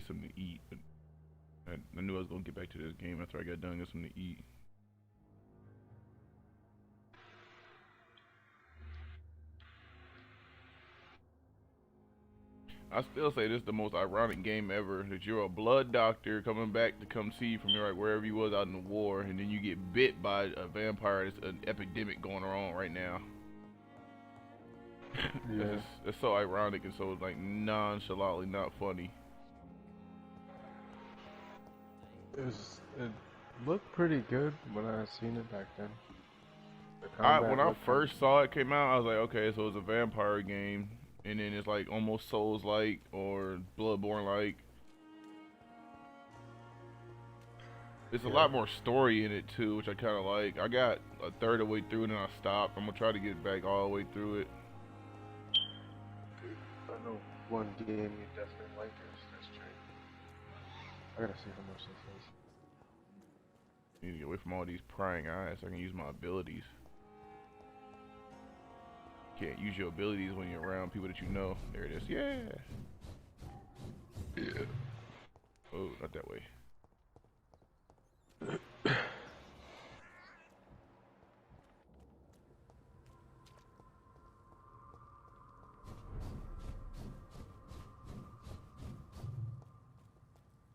something to eat. But I knew I was gonna get back to this game after I got done getting something to eat. I still say this is the most ironic game ever. That you're a blood doctor coming back to come see you from your, like, wherever you was out in the war, and then you get bit by a vampire. It's an epidemic going on right now. Yeah. It's so ironic and so like nonchalantly not funny. It looked pretty good when I seen it back then. The When combat I looked first saw it came out, I was like, okay, so it's a vampire game, and then it's like almost Souls-like or Bloodborne-like. There's a lot more story in it too, which I kind of like. I got a third of the way through and then I stopped. I'm gonna try to get back all the way through it. I know one game you definitely like is this train. I gotta see how much this is. Need to get away from all these prying eyes so I can use my abilities. Can't use your abilities when you're around people that you know. There it is. Yeah. Yeah. Oh, not that way.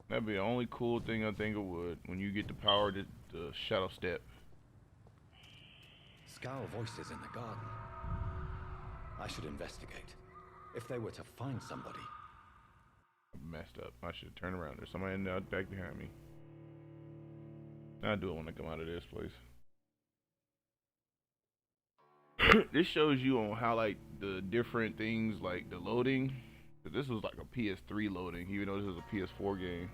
That'd be the only cool thing I think it would when you get the power to shadow step. Scour voices in the garden. I should investigate. If they were to find somebody. I messed up. I should turn around. There's somebody in the back behind me. I'll do it when I come out of this place. This shows you on how like the different things like the loading. This was like a PS3 loading, even though this is a PS4 game.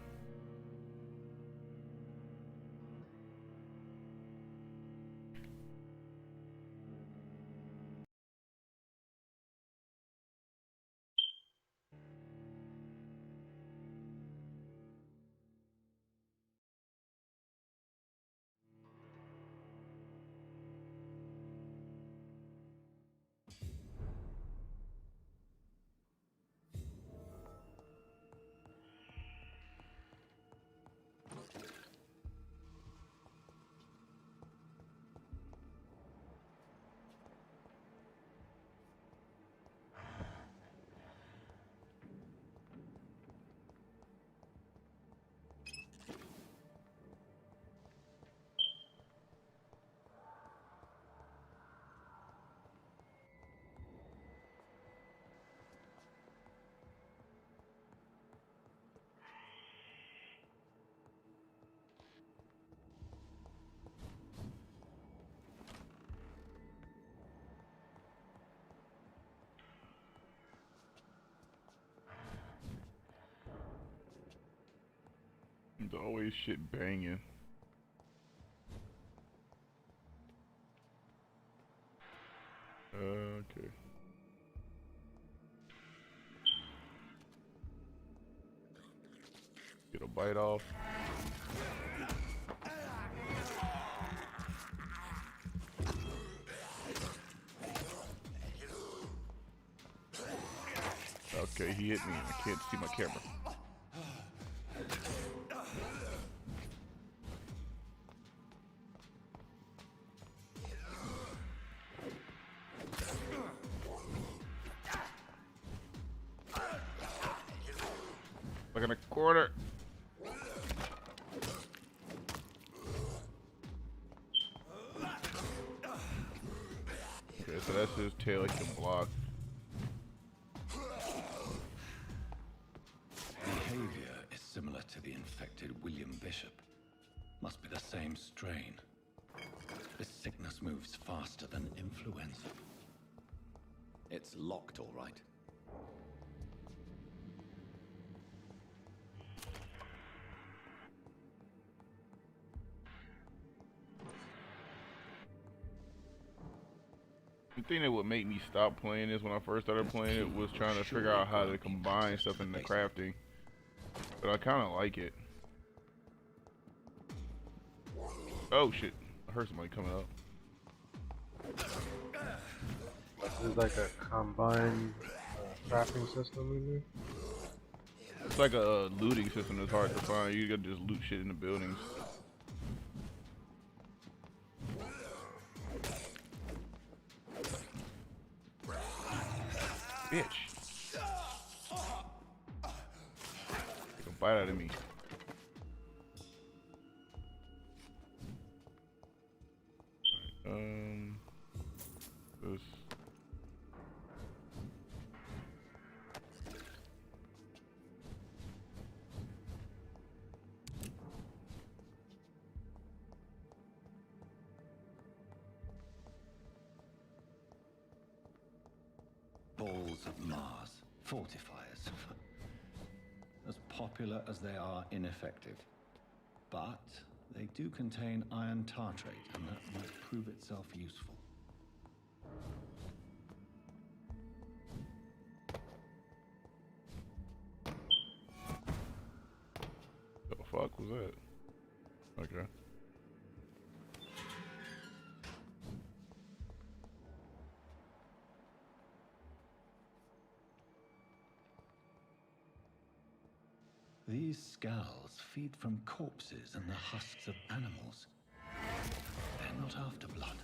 There's always shit banging. Okay. Get a bite off. Okay, he hit me. I can't see my camera. Look in the corner. Okay, so that's his tail. He can block. Behavior is similar to the infected William Bishop. Must be the same strain. This sickness moves faster than influenza. It's locked, all right. The thing that would make me stop playing this when I first started playing it was trying to figure out how to combine stuff in the crafting. But I kind of like it. Oh shit, I heard somebody coming up. There's like a combined crafting system in there. It's like a looting system that's hard to find. You gotta just loot shit in the buildings. Bitch. Take a bite out of me. This. Balls of Mars, fortifiers. As popular as they are ineffective. But they do contain iron tartrate, and that might prove itself useful. The fuck was that? Okay. These skulls feed from corpses and the husks of animals. They're not after blood.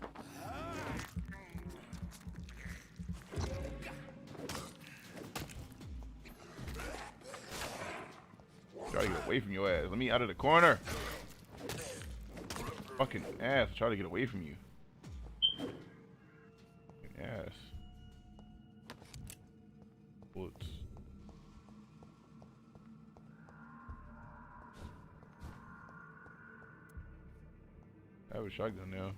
Try to get away from your ass. Let me out of the corner. Fucking ass. Try to get away from you. Fucking ass. Bullets. I have a shotgun now.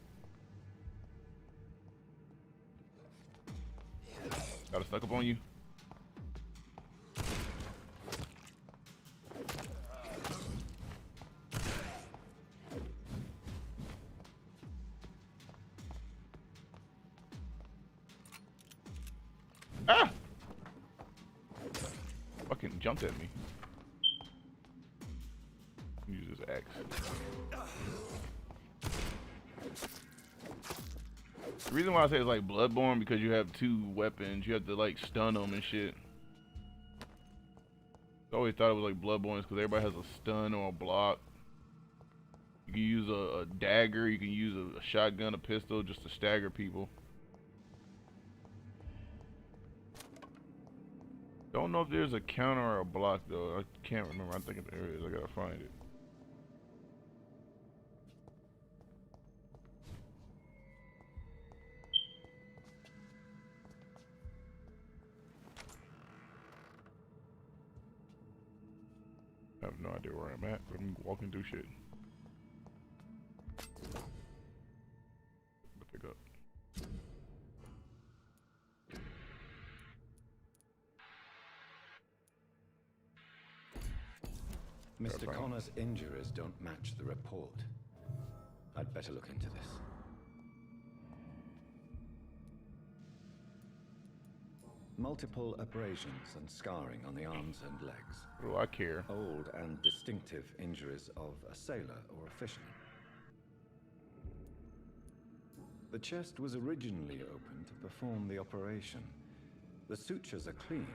Got it stuck up on you. Ah! Fucking jumped at me. Use his axe. The reason why I say it's like Bloodborne because you have two weapons. You have to like stun them and shit. I always thought it was like Bloodborne because everybody has a stun or a block. You can use a dagger. You can use a shotgun, a pistol, just to stagger people. Don't know if there's a counter or a block though. I can't remember. I think there is. I gotta find it. I have no idea where I'm at, but I'm walking through shit. Pick up. Mr. Connor's injuries don't match the report. I'd better look into this. Multiple abrasions and scarring on the arms and legs. What do I care? Old and distinctive injuries of a sailor or a fisherman. The chest was originally opened to perform the operation. The sutures are clean,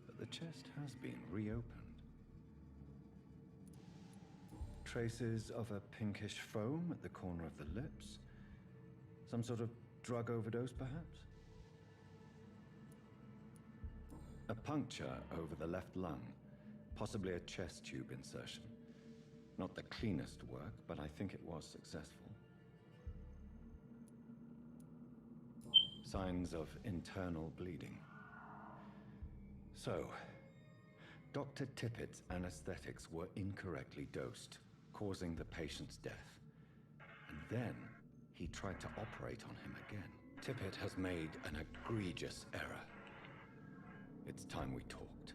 but the chest has been reopened. Traces of a pinkish foam at the corner of the lips. Some sort of drug overdose, perhaps? A puncture over the left lung, possibly a chest tube insertion. Not the cleanest work, but I think it was successful. Signs of internal bleeding. So, Dr. Tippett's anesthetics were incorrectly dosed, causing the patient's death. And then he tried to operate on him again. Tippett has made an egregious error. It's time we talked.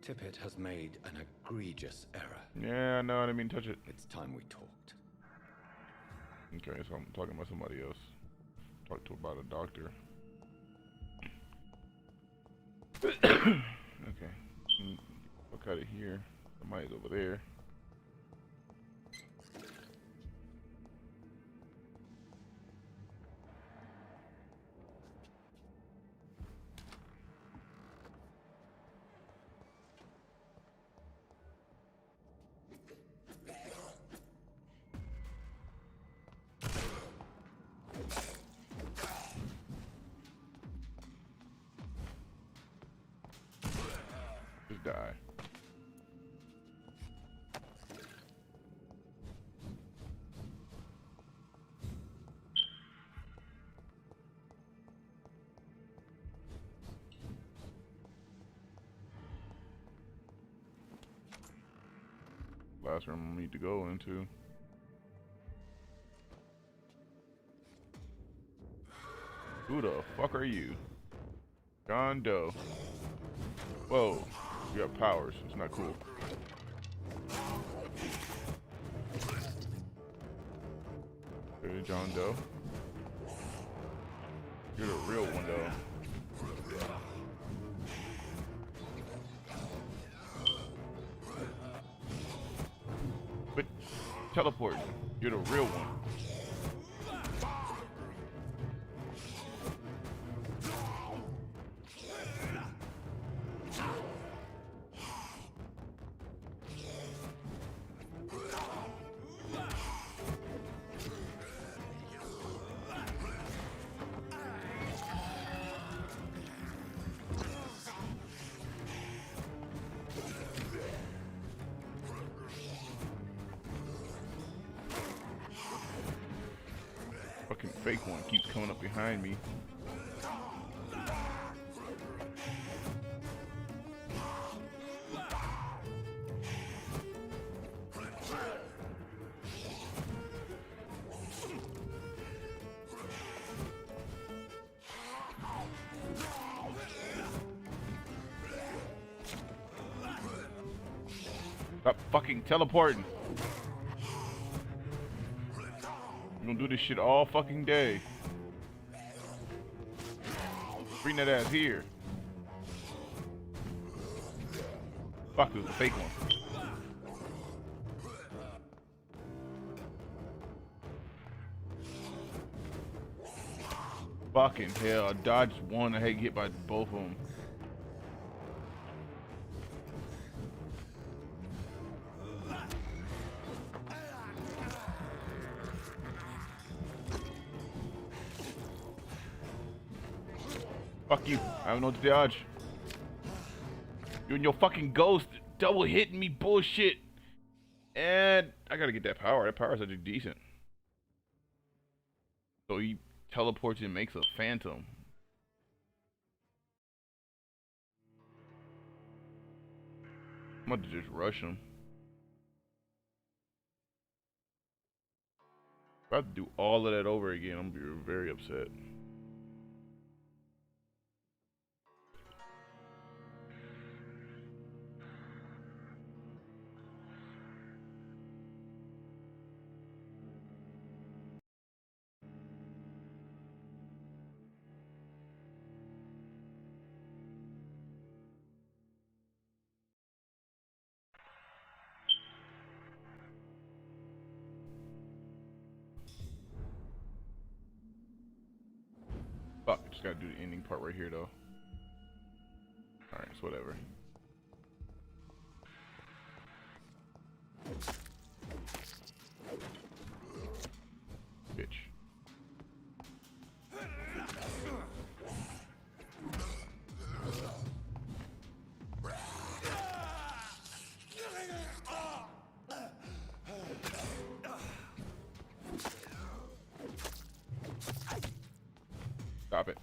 Tippett has made an egregious error. Yeah, no, I didn't mean to touch it. It's time we talked. Okay, so I'm talking about somebody else. Talk to about a doctor. Okay. Fuck out of here. Somebody's over there. Just die. Last room I need to go into. Who the fuck are you? John Doe. Whoa. You got powers. It's not cool. Okay, John Doe. You're the real one, though. But teleport. You're the real one. Fucking fake one keeps coming up behind me. Stop fucking teleporting. We're gonna do this shit all fucking day. Bring that ass here. Fuck, it was a fake one. Fucking hell, I dodged one, I had to get by both of them. Fuck you, I don't know what to dodge. You and your fucking ghost double hitting me bullshit. And I gotta get that power. That power is actually decent. So he teleports and makes a phantom. I'm about to just rush him. If I have to do all of that over again, I'm gonna be very upset. Fuck, just gotta do the ending part right here though. Alright, it's whatever. Bitch. Stop it.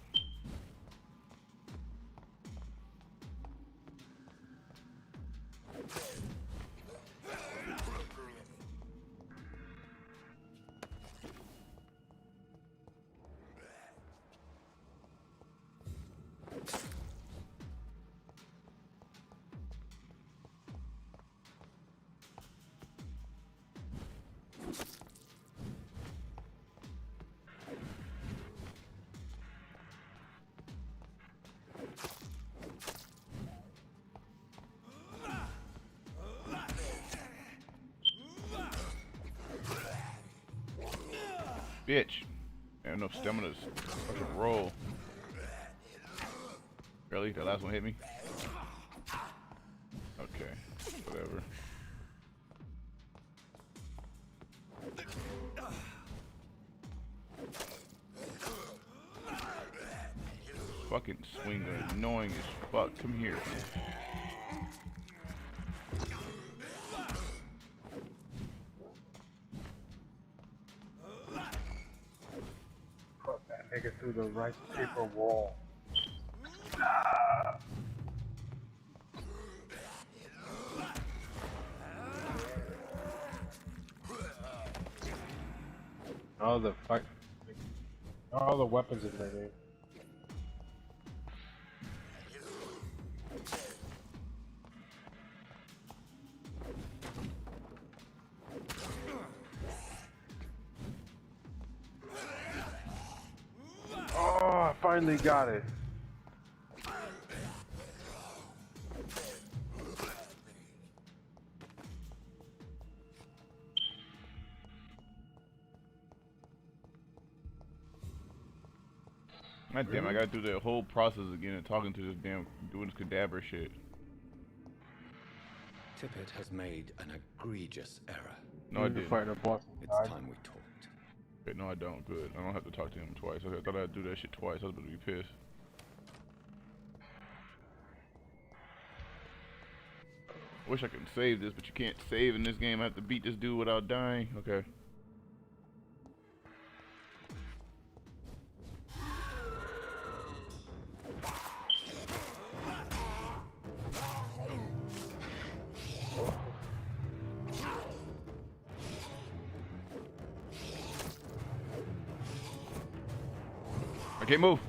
Bitch. I have enough stamina to fucking roll. Really? That last one hit me? Okay. Whatever. fucking swing gun, annoying as fuck. Come here. Put that nigga through the rice paper wall. All the fight, all the weapons in there, dude. Oh, I finally got it. God damn, I gotta do the whole process again and talking to this damn, doing this cadaver shit. Tippett has made an egregious error. No, I didn't. Fight a boss. It's time we talked. Okay, no, I don't. Good. I don't have to talk to him twice. I thought I'd do that shit twice. I was about to be pissed. Wish I could save this, but you can't save in this game. I have to beat this dude without dying. Okay. I can't move.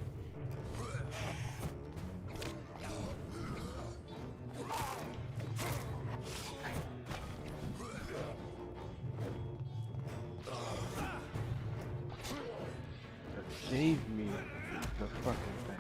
Gave me the fucking thing.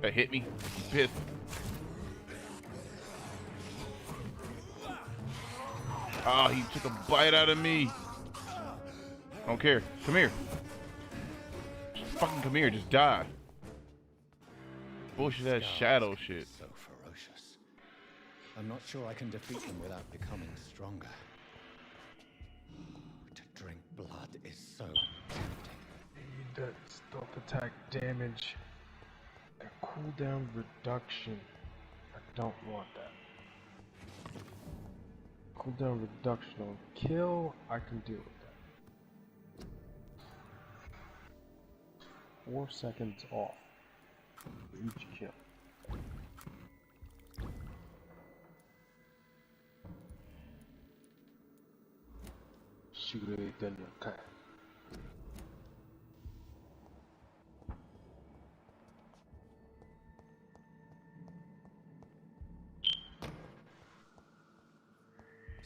That hit me. I'm pissed. Oh, he took a bite out of me. I don't care. Come here. Just fucking come here. Just die. Bullshit ass shadow shit. So ferocious. I'm not sure I can defeat them without becoming stronger. To drink blood is so tempting. Need that stealth attack damage. And cooldown reduction. I don't want that. Cooldown reduction on kill, I can deal with that. 4 seconds off for each kill. Shigure Denyakai.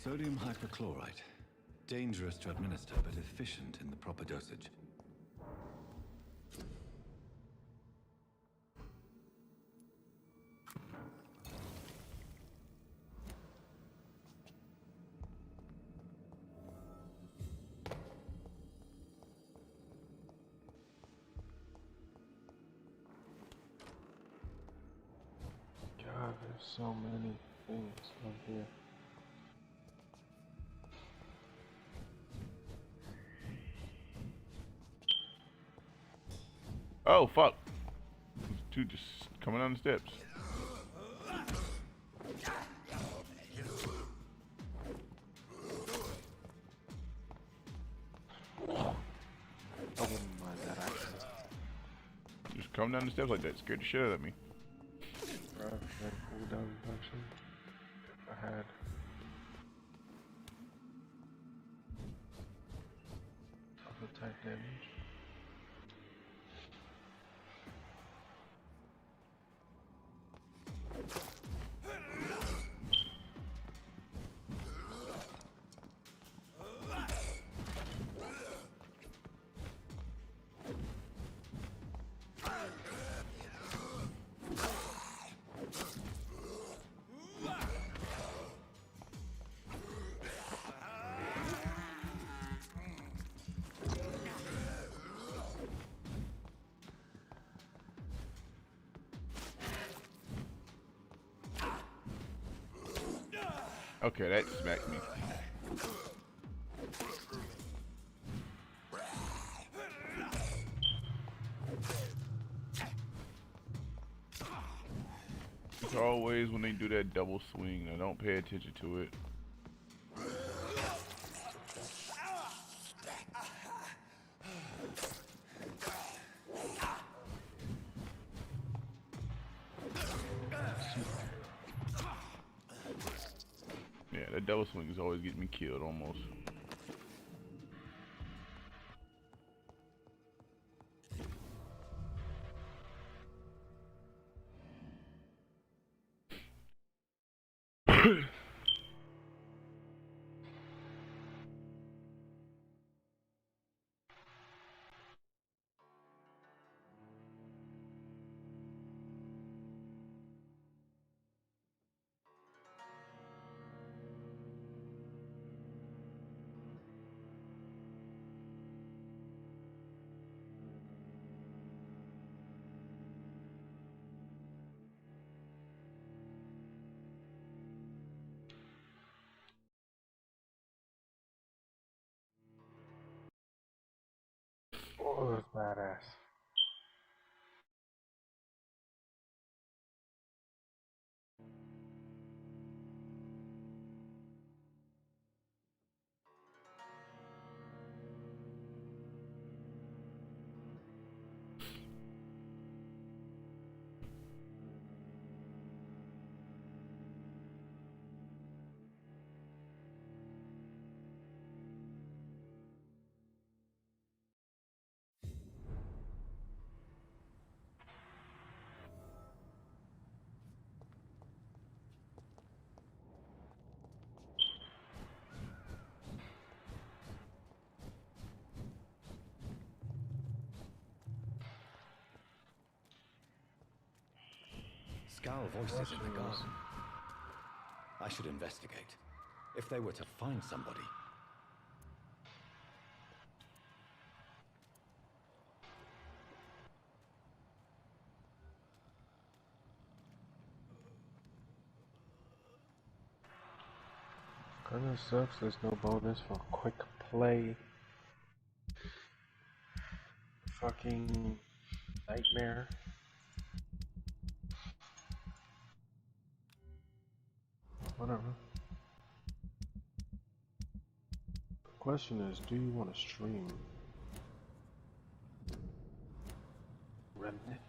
Sodium hypochlorite. Dangerous to administer, but efficient in the proper dosage. God, there's so many things up here. Oh, fuck. Dude just coming down the steps. I wouldn't mind that actually. Just come down the steps like that. Scared the shit out of me. That cooldown reduction. If I had. Double attack damage. Okay, that smacked me. It's always when they do that double swing, I don't pay attention to it. Yeah, that double swing is always getting me killed almost. Oh, that's badass. Scowl voices in the garden. I should investigate. If they were to find somebody. Kinda sucks there's no bonus for quick play. Fucking nightmare. Whatever. The question is, do you want to stream Remnant?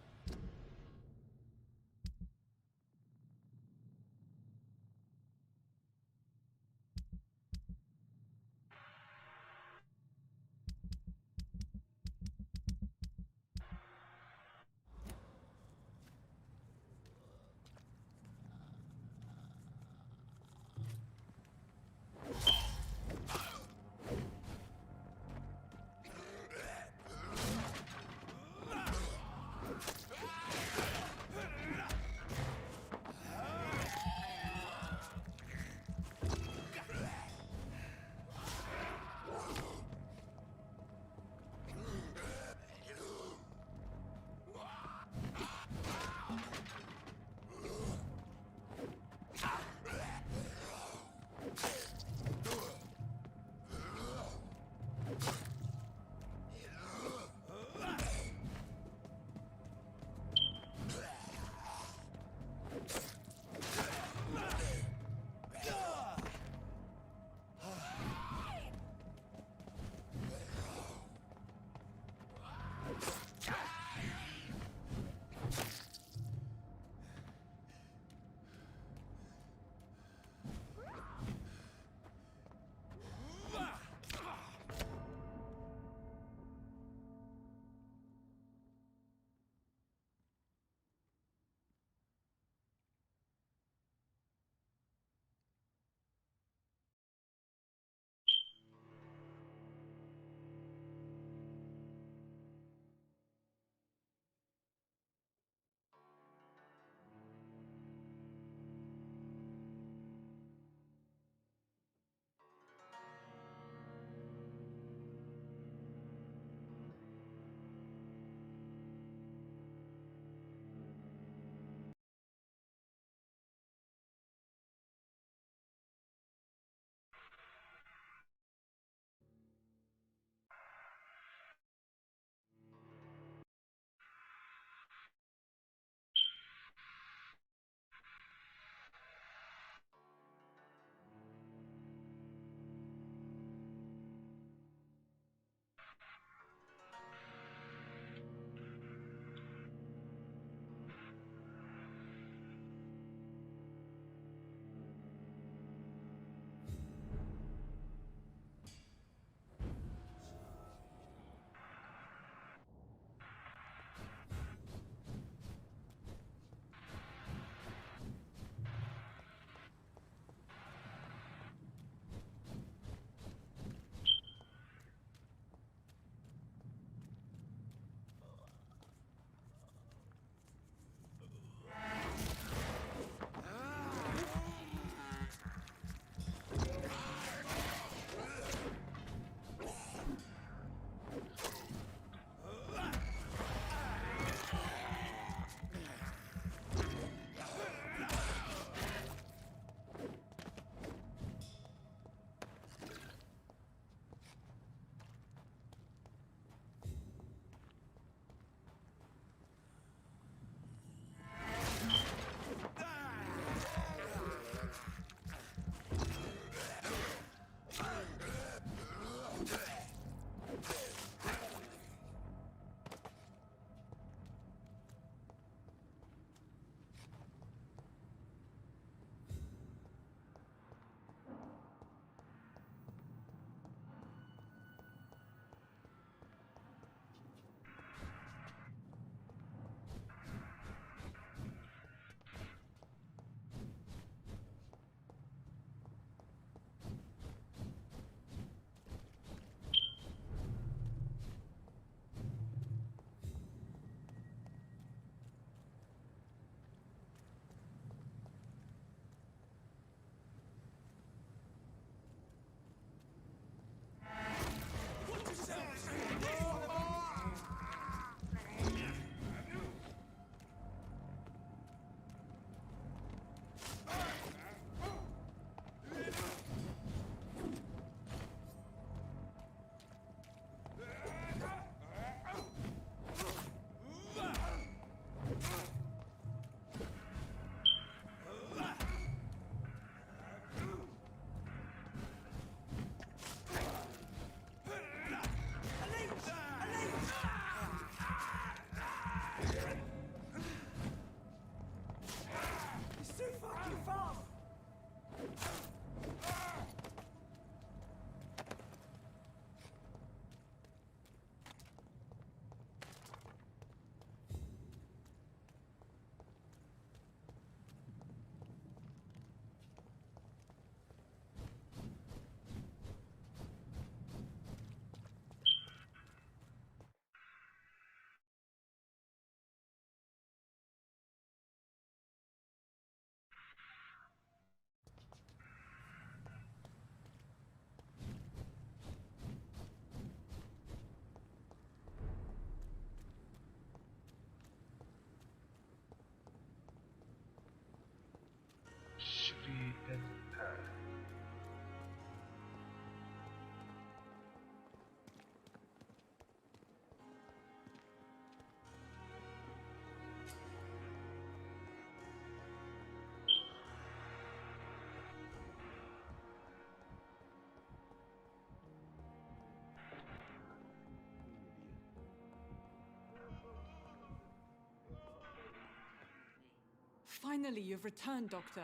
Finally, you've returned, Doctor.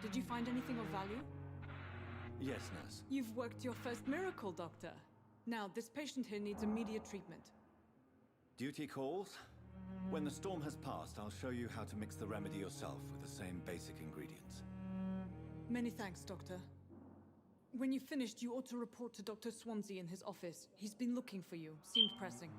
Did you find anything of value? Yes, nurse. You've worked your first miracle, Doctor. Now, this patient here needs immediate treatment. Duty calls. When the storm has passed, I'll show you how to mix the remedy yourself with the same basic ingredients. Many thanks, Doctor. When you've finished, you ought to report to Dr. Swansea in his office. He's been looking for you. Seemed pressing.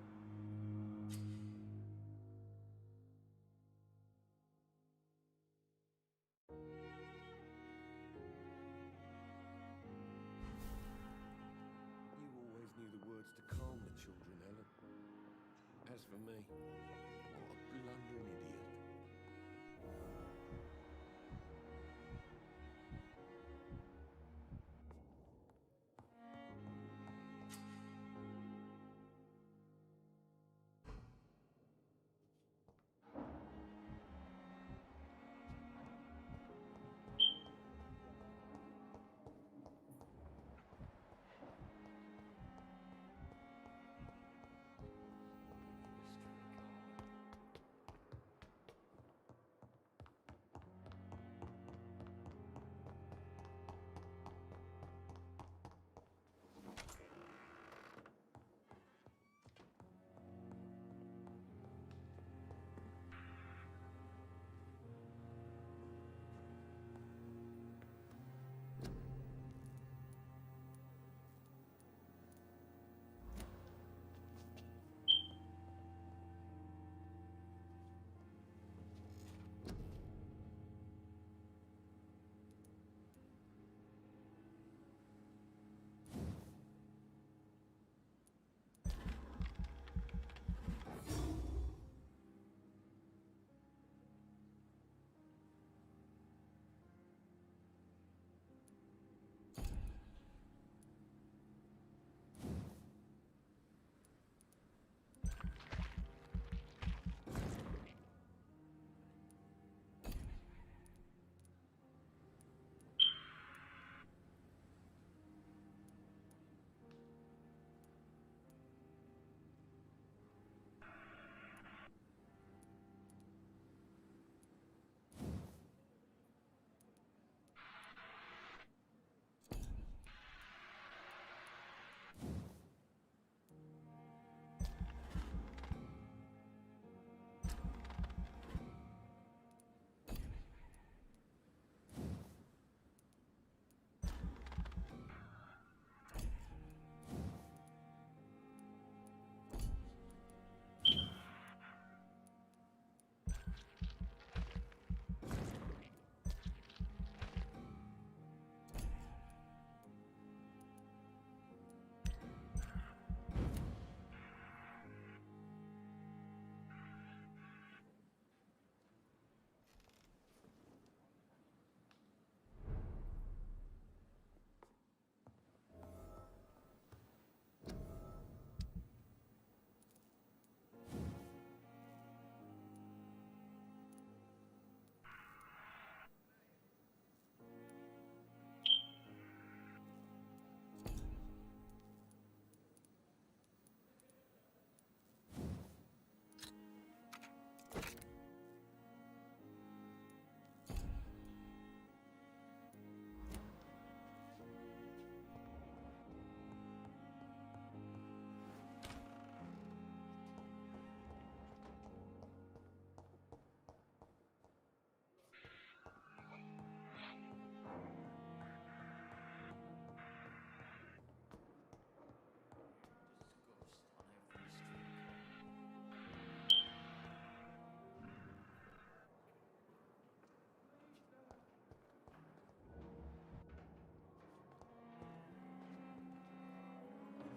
You always knew the words to calm the children, Helen. As for me, what a blundering idiot.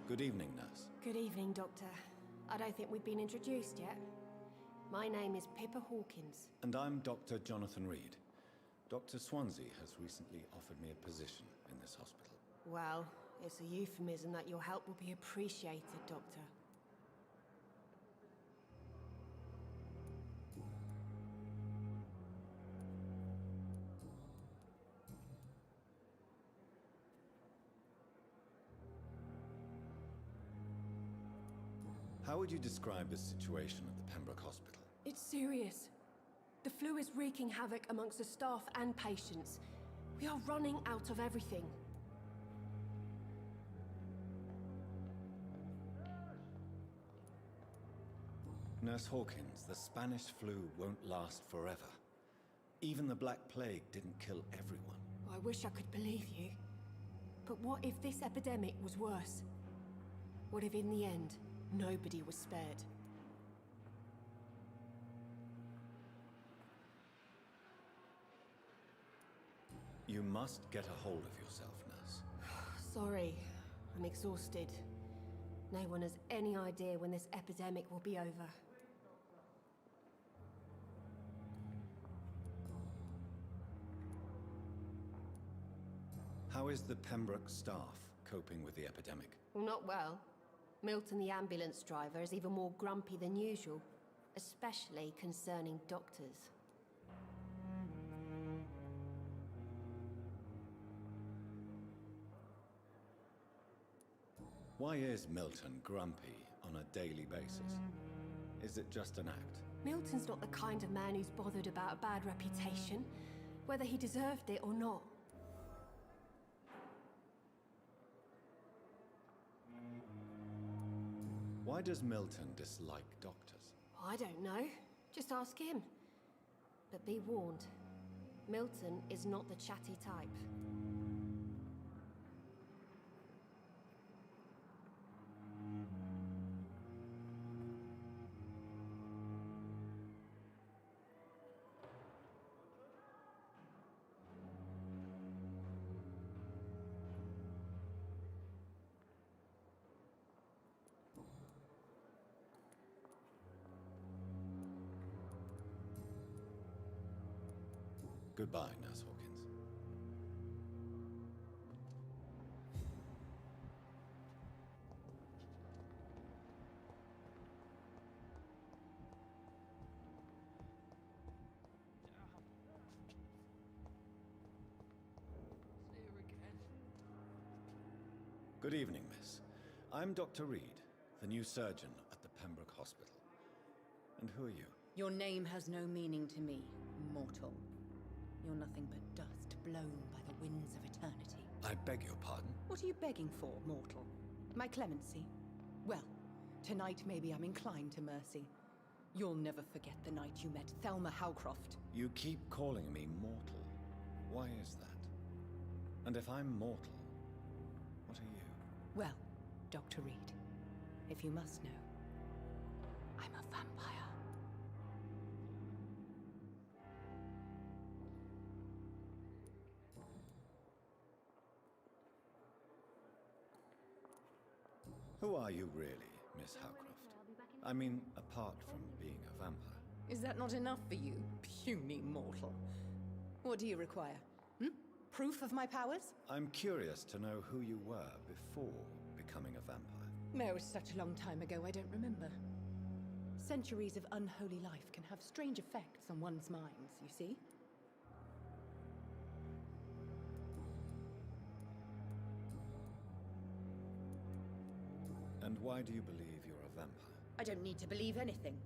Good evening, nurse. Good evening, Doctor. I don't think we've been introduced yet. My name is Pippa Hawkins. And I'm Dr. Jonathan Reed. Dr. Swansea has recently offered me a position in this hospital. Well, it's a euphemism that your help will be appreciated, Doctor. How would you describe the situation at the Pembroke Hospital? It's serious. The flu is wreaking havoc amongst the staff and patients. We are running out of everything. Nurse Hawkins, the Spanish flu won't last forever. Even the Black Plague didn't kill everyone. I wish I could believe you. But what if this epidemic was worse? What if in the end, nobody was spared? You must get a hold of yourself, nurse. Sorry, I'm exhausted. No one has any idea when this epidemic will be over. How is the Pembroke staff coping with the epidemic? Well, not well. Milton, the ambulance driver, is even more grumpy than usual, especially concerning doctors. Why is Milton grumpy on a daily basis? Is it just an act? Milton's not the kind of man who's bothered about a bad reputation, whether he deserved it or not. Why does Milton dislike doctors? I don't know. Just ask him. But be warned, Milton is not the chatty type. Goodbye, Nurse Hawkins. Good evening, miss. I'm Dr. Reed, the new surgeon at the Pembroke Hospital. And who are you? Your name has no meaning to me, mortal. You're nothing but dust blown by the winds of eternity. I beg your pardon? What are you begging for, mortal? My clemency? Well, tonight maybe I'm inclined to mercy. You'll never forget the night you met Thelma Howcroft. You keep calling me mortal. Why is that? And if I'm mortal, what are you? Well, Dr. Reed, if you must know, I'm a vampire. Who are you really, Miss Howcroft? I mean, apart from being a vampire. Is that not enough for you, puny mortal? What do you require? Proof of my powers? I'm curious to know who you were before becoming a vampire. It was such a long time ago, I don't remember. Centuries of unholy life can have strange effects on one's minds, you see? And why do you believe you're a vampire? I don't need to believe anything.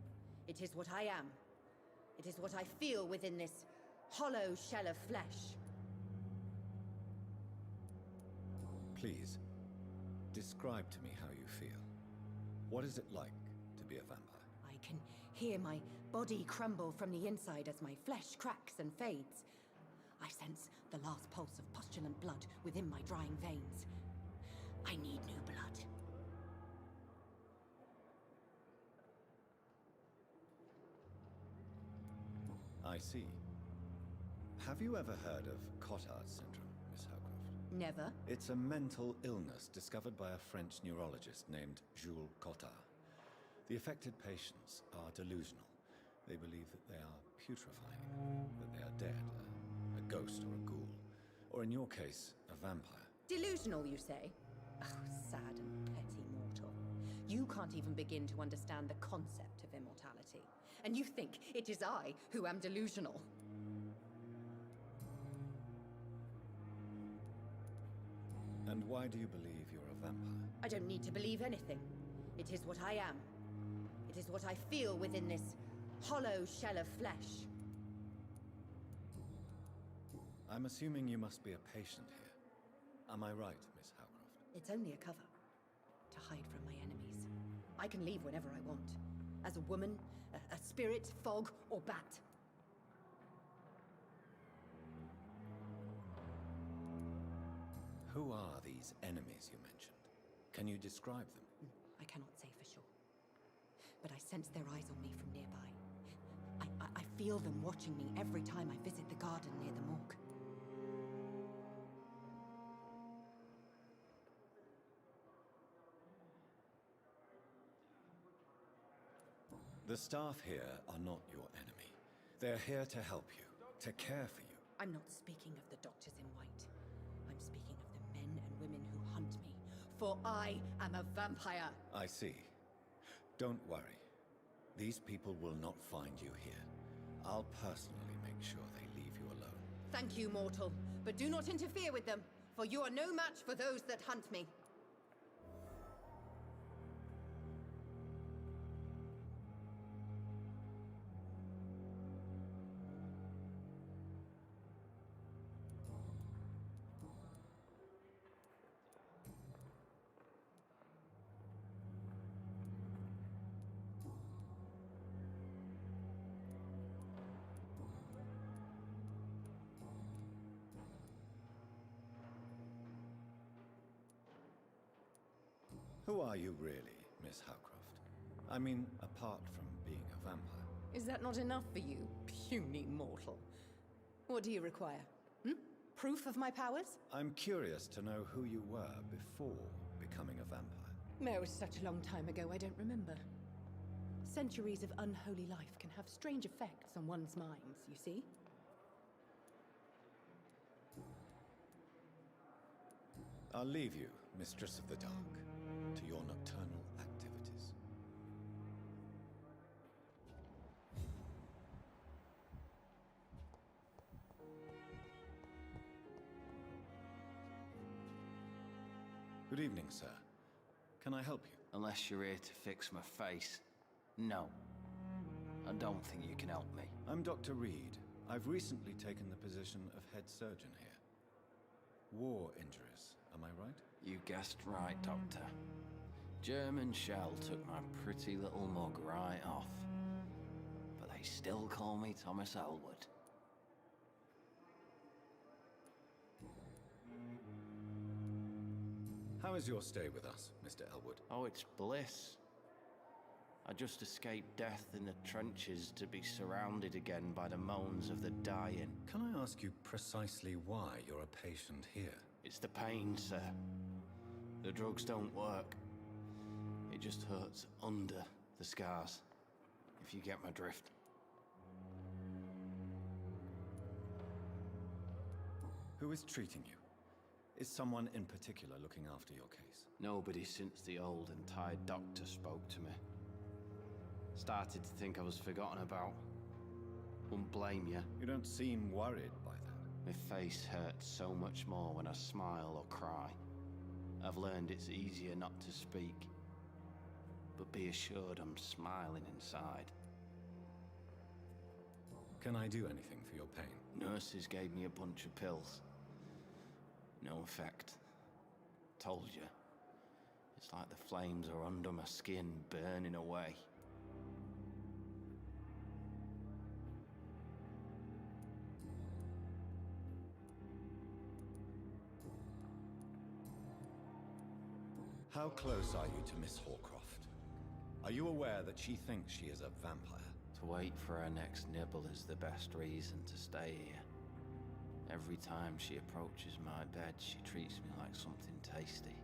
It is what I am. It is what I feel within this hollow shell of flesh. Please, describe to me how you feel. What is it like to be a vampire? I can hear my body crumble from the inside as my flesh cracks and fades. I sense the last pulse of postulant blood within my drying veins. I need new blood. I see. Have you ever heard of Cotard syndrome, Miss Howcroft? Never. It's a mental illness discovered by a French neurologist named Jules Cotard. The affected patients are delusional. They believe that they are putrefying, that they are dead, a ghost or a ghoul, or in your case, a vampire. Delusional, you say? Oh, sad and petty mortal. You can't even begin to understand the concept of immortality. And you think it is I who am delusional. And why do you believe you're a vampire? I don't need to believe anything. It is what I am. It is what I feel within this hollow shell of flesh. I'm assuming you must be a patient here. Am I right, Miss Howcroft? It's only a cover. To hide from my enemies. I can leave whenever I want. As a woman, a spirit, fog, or bat. Who are these enemies you mentioned? Can you describe them? I cannot say for sure. But I sense their eyes on me from nearby. I feel them watching me every time I visit the garden near the morgue. The staff here are not your enemy. They're here to help you, to care for you. I'm not speaking of the doctors in white. I'm speaking of the men and women who hunt me. For I am a vampire. I see. Don't worry. These people will not find you here. I'll personally make sure they leave you alone. Thank you, mortal. But do not interfere with them, for you are no match for those that hunt me. Who are you really, Miss Howcroft? I mean, apart from being a vampire. Is that not enough for you, puny mortal? What do you require? Proof of my powers? I'm curious to know who you were before becoming a vampire. It was such a long time ago, I don't remember. Centuries of unholy life can have strange effects on one's minds, you see? I'll leave you, Mistress of the Dark, to your nocturnal activities. Good evening, sir. Can I help you? Unless you're here to fix my face. No. I don't think you can help me. I'm Dr. Reed. I've recently taken the position of head surgeon here. War injuries, am I right? You guessed right, Doctor. German shell took my pretty little mug right off. But they still call me Thomas Elwood. How is your stay with us, Mr. Elwood? Oh, it's bliss. I just escaped death in the trenches to be surrounded again by the moans of the dying. Can I ask you precisely why you're a patient here? It's the pain, sir. The drugs don't work. It just hurts under the scars, if you get my drift. Who is treating you? Is someone in particular looking after your case? Nobody since the old and tired doctor spoke to me. Started to think I was forgotten about. Wouldn't blame you. You don't seem worried by that. My face hurts so much more when I smile or cry. I've learned it's easier not to speak. But be assured I'm smiling inside. Can I do anything for your pain? Nurses gave me a bunch of pills. No effect. Told you. It's like the flames are under my skin, burning away. How close are you to Miss Hawcroft? Are you aware that she thinks she is a vampire? To wait for her next nibble is the best reason to stay here. Every time she approaches my bed, she treats me like something tasty.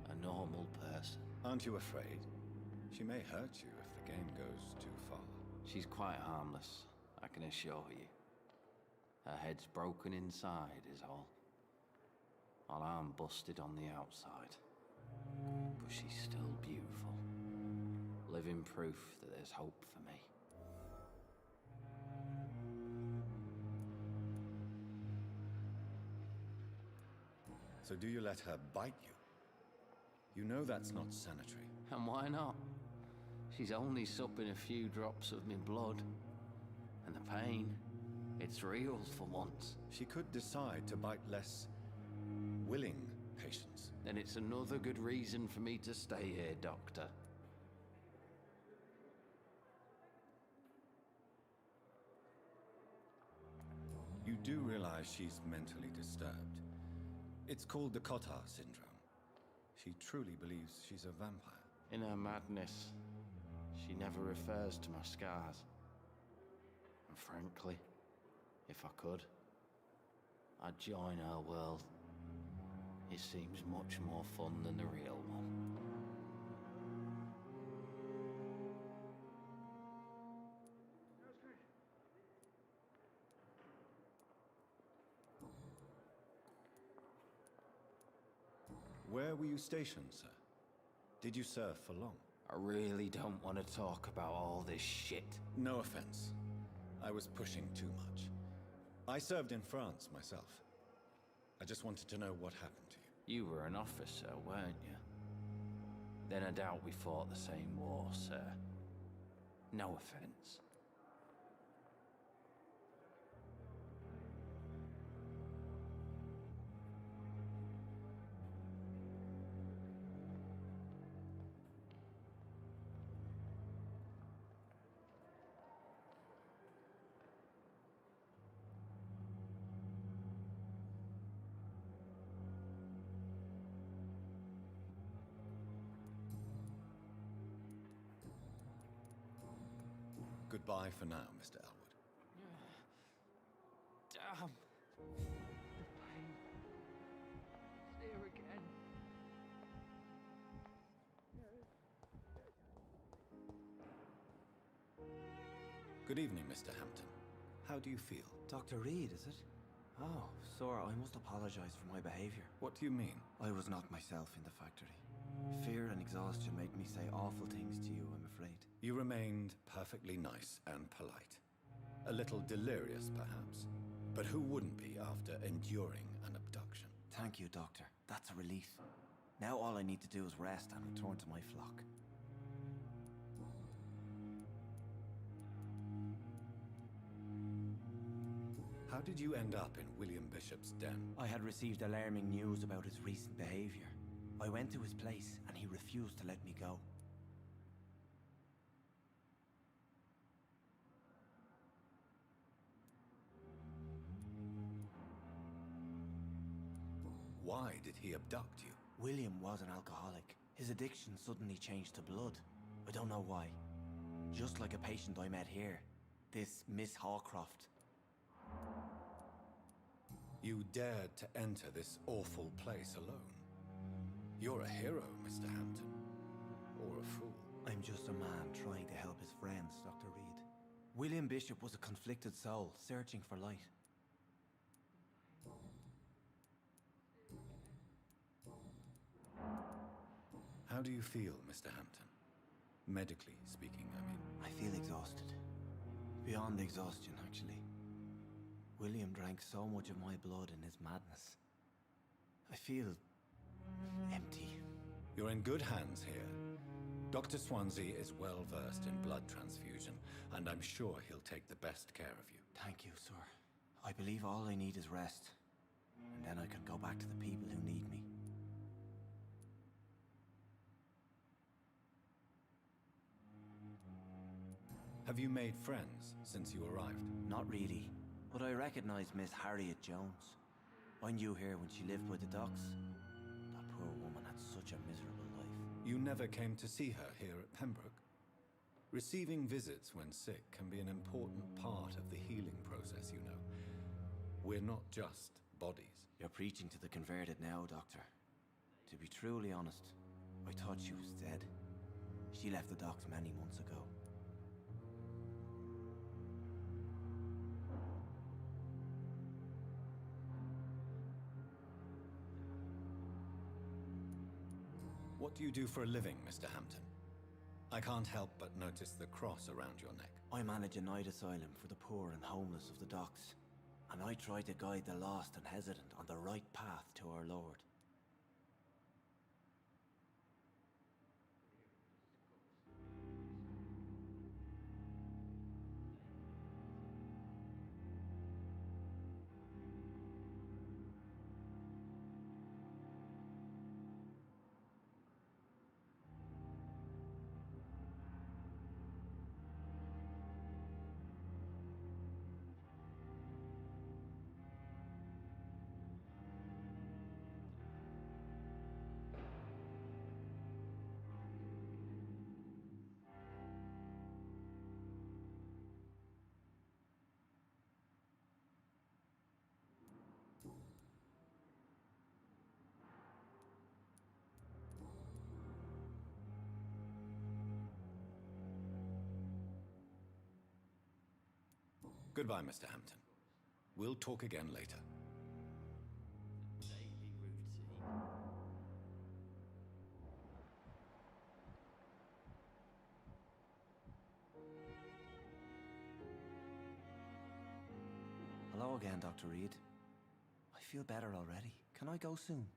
A normal person. Aren't you afraid? She may hurt you if the game goes too far. She's quite harmless, I can assure you. Her head's broken inside is all. While I'm busted on the outside. But she's still beautiful. Living proof that there's hope for me. So do you let her bite you? You know that's not sanitary. And why not? She's only supping a few drops of my blood. And the pain, It's real for once. She could decide to bite less willing patients. Then it's another good reason for me to stay here, Doctor. You do realize she's mentally disturbed. It's called the Cotard syndrome. She truly believes she's a vampire. In her madness, she never refers to my scars. And frankly, if I could, I'd join her world. It seems much more fun than the real one. Where were you stationed, sir? Did you serve for long? I really don't want to talk about all this shit. No offense. I was pushing too much. I served in France myself. I just wanted to know what happened to you. You were an officer, weren't you? Then I doubt we fought the same war, sir. No offense. Goodbye for now, Mr. Elwood. Damn. The pain. It's here again. Good evening, Mr. Hampton. How do you feel? Dr. Reed, is it? Oh, sir, I must apologize for my behavior. What do you mean? I was not myself in the factory. Fear and exhaustion made me say awful things to you, I'm afraid. You remained perfectly nice and polite. A little delirious, perhaps. But who wouldn't be after enduring an abduction? Thank you, Doctor. That's a relief. Now all I need to do is rest and return to my flock. How did you end up in William Bishop's den? I had received alarming news about his recent behavior. I went to his place and he refused to let me go. Why did he abduct you? William was an alcoholic. His addiction suddenly changed to blood. I don't know why. Just like a patient I met here. This Miss Hawcroft. You dared to enter this awful place alone. You're a hero, Mr. Hampton. Or a fool. I'm just a man trying to help his friends, Dr. Reed. William Bishop was a conflicted soul, searching for light. How do you feel, Mr. Hampton? Medically speaking, I mean. I feel exhausted. Beyond exhaustion, actually. William drank so much of my blood in his madness. I feel empty. You're in good hands here. Dr. Swansea is well versed in blood transfusion, and I'm sure he'll take the best care of you. Thank you, sir. I believe all I need is rest. And then I can go back to the people who need me. Have you made friends since you arrived? Not really, but I recognize Miss Harriet Jones. I knew her when she lived by the docks. That poor woman had such a miserable life. You never came to see her here at Pembroke? Receiving visits when sick can be an important part of the healing process, you know. We're not just bodies. You're preaching to the converted now, Doctor. To be truly honest, I thought she was dead. She left the docks many months ago. What do you do for a living, Mr. Hampton? I can't help but notice the cross around your neck. I manage a night asylum for the poor and homeless of the docks. And I try to guide the lost and hesitant on the right path to our Lord. Goodbye, Mr. Hampton. We'll talk again later. Daily routine. Hello again, Dr. Reed. I feel better already. Can I go soon?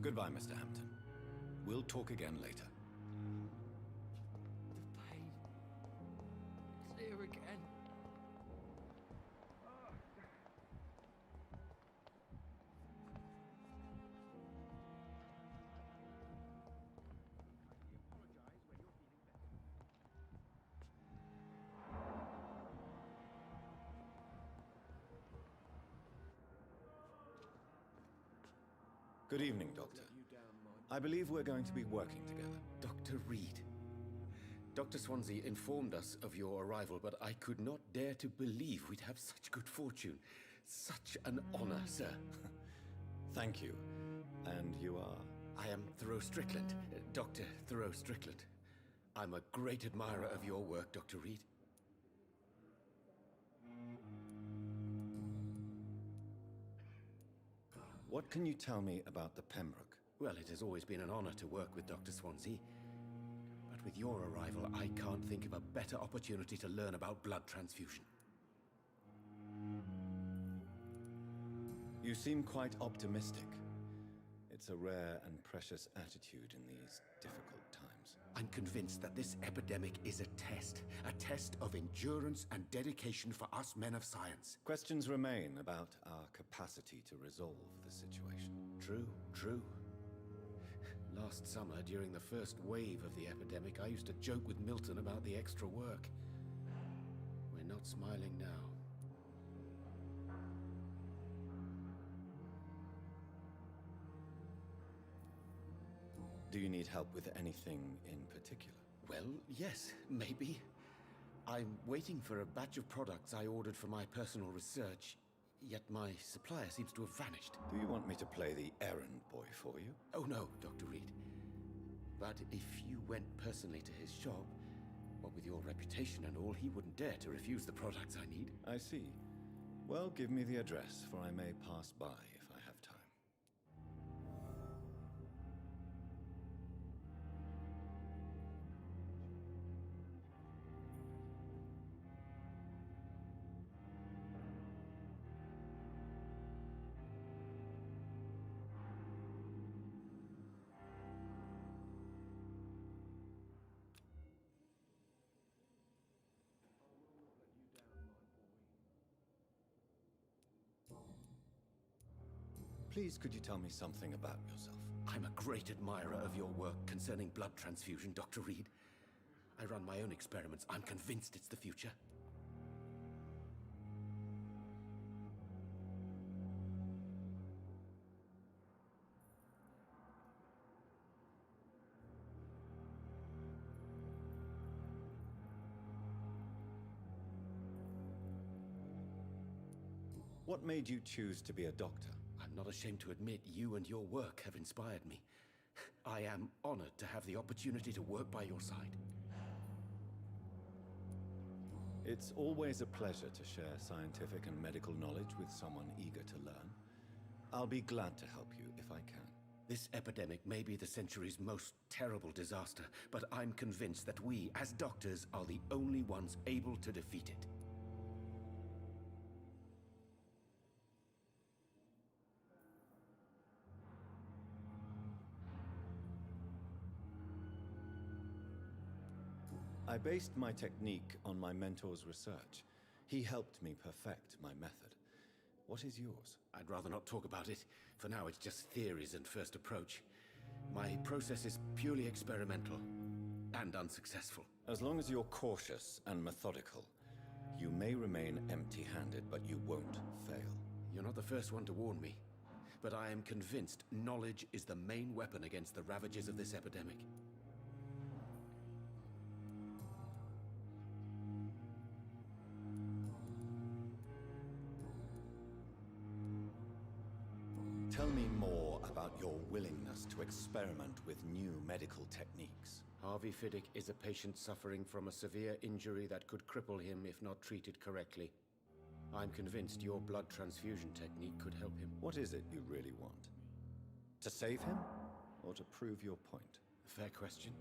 Goodbye, Mr. Hampton. We'll talk again later. The pain. It's here again. Good evening, Doctor. I believe we're going to be working together. Dr. Reed. Dr. Swansea informed us of your arrival, but I could not dare to believe we'd have such good fortune. Such an honor, sir. Thank you. And you are? I am Thoreau Strickland, Dr. Thoreau Strickland. I'm a great admirer of your work, Dr. Reed. What can you tell me about the Pembroke? Well, it has always been an honor to work with Dr. Swansea. But with your arrival, I can't think of a better opportunity to learn about blood transfusion. You seem quite optimistic. It's a rare and precious attitude in these difficult times. I'm convinced that this epidemic is a test of endurance and dedication for us men of science. Questions remain about our capacity to resolve the situation. True. Last summer, during the first wave of the epidemic, I used to joke with Milton about the extra work. We're not smiling now. Do you need help with anything in particular? Well, yes, maybe. I'm waiting for a batch of products I ordered for my personal research, yet my supplier seems to have vanished. Do you want me to play the errand boy for you? Oh no, Dr. Reed. But if you went personally to his shop, what with your reputation and all, he wouldn't dare to refuse the products I need. I see. Well, give me the address, for I may pass by if I have time. Please, could you tell me something about yourself? I'm a great admirer of your work concerning blood transfusion, Dr. Reed. I run my own experiments. I'm convinced it's the future. What made you choose to be a doctor? I'm not ashamed to admit you and your work have inspired me. I am honored to have the opportunity to work by your side. It's always a pleasure to share scientific and medical knowledge with someone eager to learn. I'll be glad to help you if I can. This epidemic may be the century's most terrible disaster, but I'm convinced that we, as doctors, are the only ones able to defeat it. I based my technique on my mentor's research. He helped me perfect my method. What is yours? I'd rather not talk about it. For now, it's just theories and first approach. My process is purely experimental and unsuccessful. As long as you're cautious and methodical, you may remain empty-handed, but you won't fail. You're not the first one to warn me. but I am convinced knowledge is the main weapon against the ravages of this epidemic. Tell me more about your willingness to experiment with new medical techniques. Harvey Fiddick is a patient suffering from a severe injury that could cripple him if not treated correctly. I'm convinced your blood transfusion technique could help him. What is it you really want? To save him, or to prove your point? Fair question.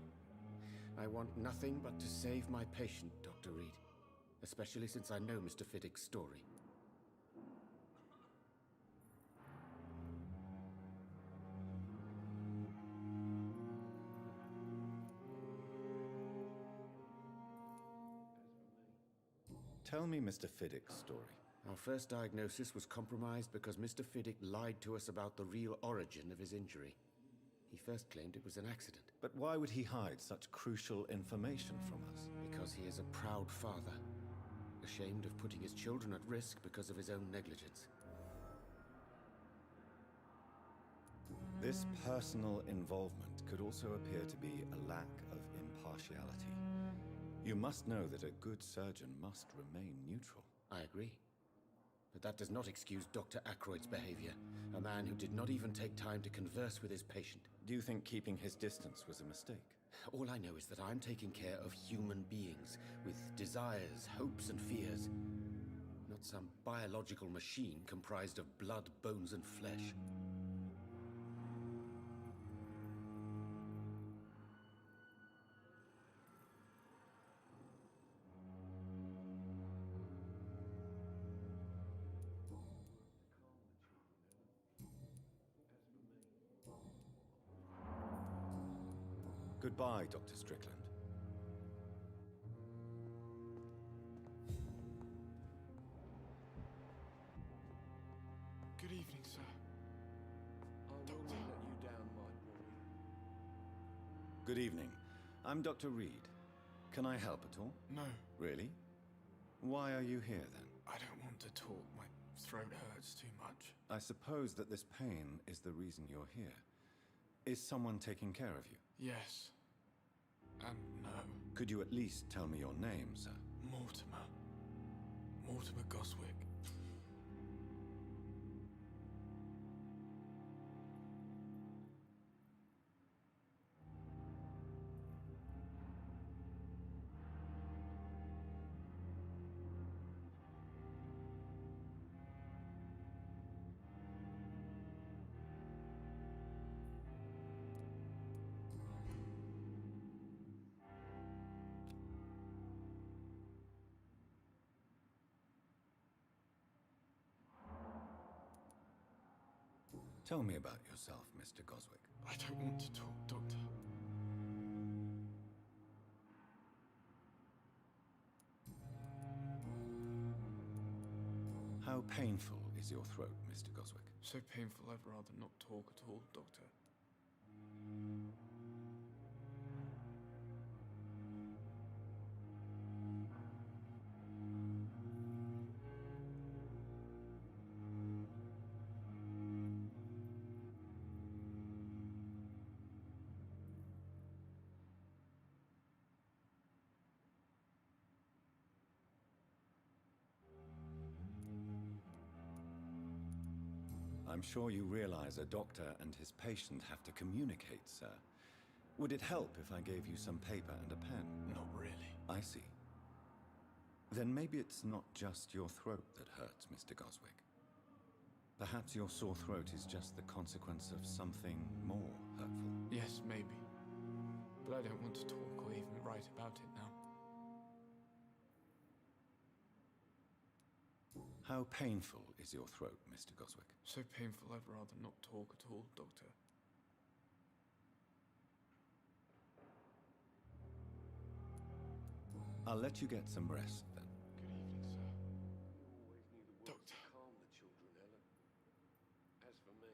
I want nothing but to save my patient, Dr. Reed. Especially since I know Mr. Fiddick's story. Tell me Mr. Fiddick's story. Our first diagnosis was compromised because Mr. Fiddick lied to us about the real origin of his injury. He first claimed it was an accident. But why would he hide such crucial information from us? Because he is a proud father, ashamed of putting his children at risk because of his own negligence. This personal involvement could also appear to be a lack of impartiality. You must know that a good surgeon must remain neutral. I agree. But that does not excuse Dr. Aykroyd's behavior, a man who did not even take time to converse with his patient. Do you think keeping his distance was a mistake? All I know is that I'm taking care of human beings, with desires, hopes, and fears. Not some biological machine comprised of blood, bones, and flesh. Goodbye, Dr. Strickland. Good evening, sir. I won't let you down, my boy. Good evening. I'm Dr. Reed. Can I help at all? No, Really? Why are you here, then? I don't want to talk. My throat hurts too much. I suppose that this pain is the reason you're here. Is someone taking care of you? Yes. And no. Could you at least tell me your name, sir? Mortimer. Mortimer Goswick. Tell me about yourself, Mr. Goswick. I don't want to talk, Doctor. How painful is your throat, Mr. Goswick? So painful I'd rather not talk at all, Doctor. I'm sure you realize a doctor and his patient have to communicate, sir. Would it help if I gave you some paper and a pen? Not really. I see. Then maybe it's not just your throat that hurts, Mr. Goswick. Perhaps your sore throat is just the consequence of something more hurtful. Yes, maybe. But I don't want to talk or even write about it now. How painful is your throat, Mr. Goswick? So painful I'd rather not talk at all, Doctor. I'll let you get some rest, then. Good evening, sir. Always knew the words to calm the children, Ellen. As for me,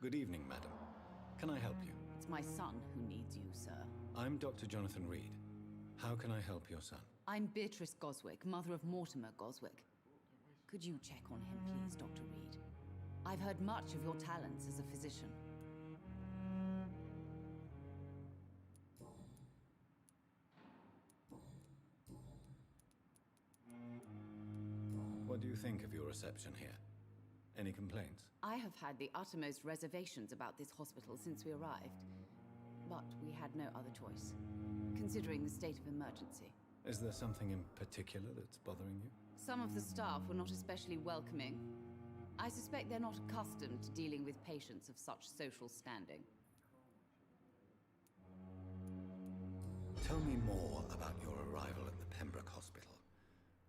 Good evening, madam. Can I help you? It's my son who needs you, sir. I'm Dr. Jonathan Reed. How can I help your son? I'm Beatrice Goswick, mother of Mortimer Goswick. Could you check on him, please, Dr. Reed? I've heard much of your talents as a physician. What do you think of your reception here? Any complaints? I have had the uttermost reservations about this hospital since we arrived. But we had no other choice, considering the state of emergency. Is there something in particular that's bothering you? Some of the staff were not especially welcoming. I suspect they're not accustomed to dealing with patients of such social standing. Tell me more about your arrival at the Pembroke Hospital.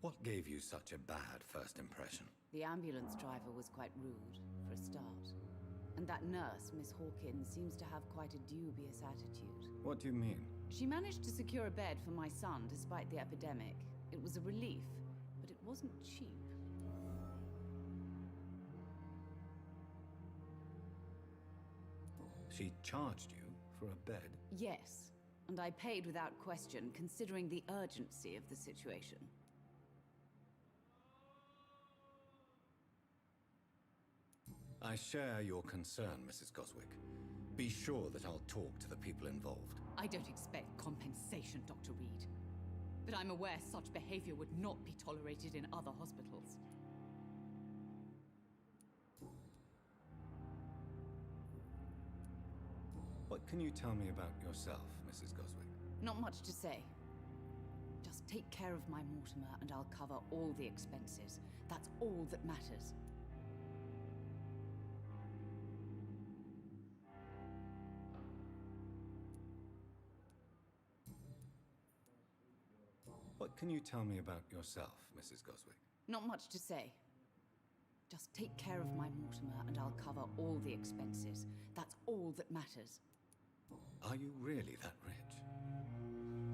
What gave you such a bad first impression? The ambulance driver was quite rude, for a start. And that nurse, Miss Hawkins, seems to have quite a dubious attitude. What do you mean? She managed to secure a bed for my son despite the epidemic. It was a relief, but it wasn't cheap. She charged you for a bed? Yes, and I paid without question, considering the urgency of the situation. I share your concern, Mrs. Goswick. Be sure that I'll talk to the people involved. I don't expect compensation, Dr. Reed. But I'm aware such behavior would not be tolerated in other hospitals. What can you tell me about yourself, Mrs. Goswick? Not much to say. Just take care of my Mortimer and I'll cover all the expenses. That's all that matters. What can you tell me about yourself, Mrs. Goswick? Not much to say. Just take care of my Mortimer and I'll cover all the expenses. That's all that matters. Are you really that rich?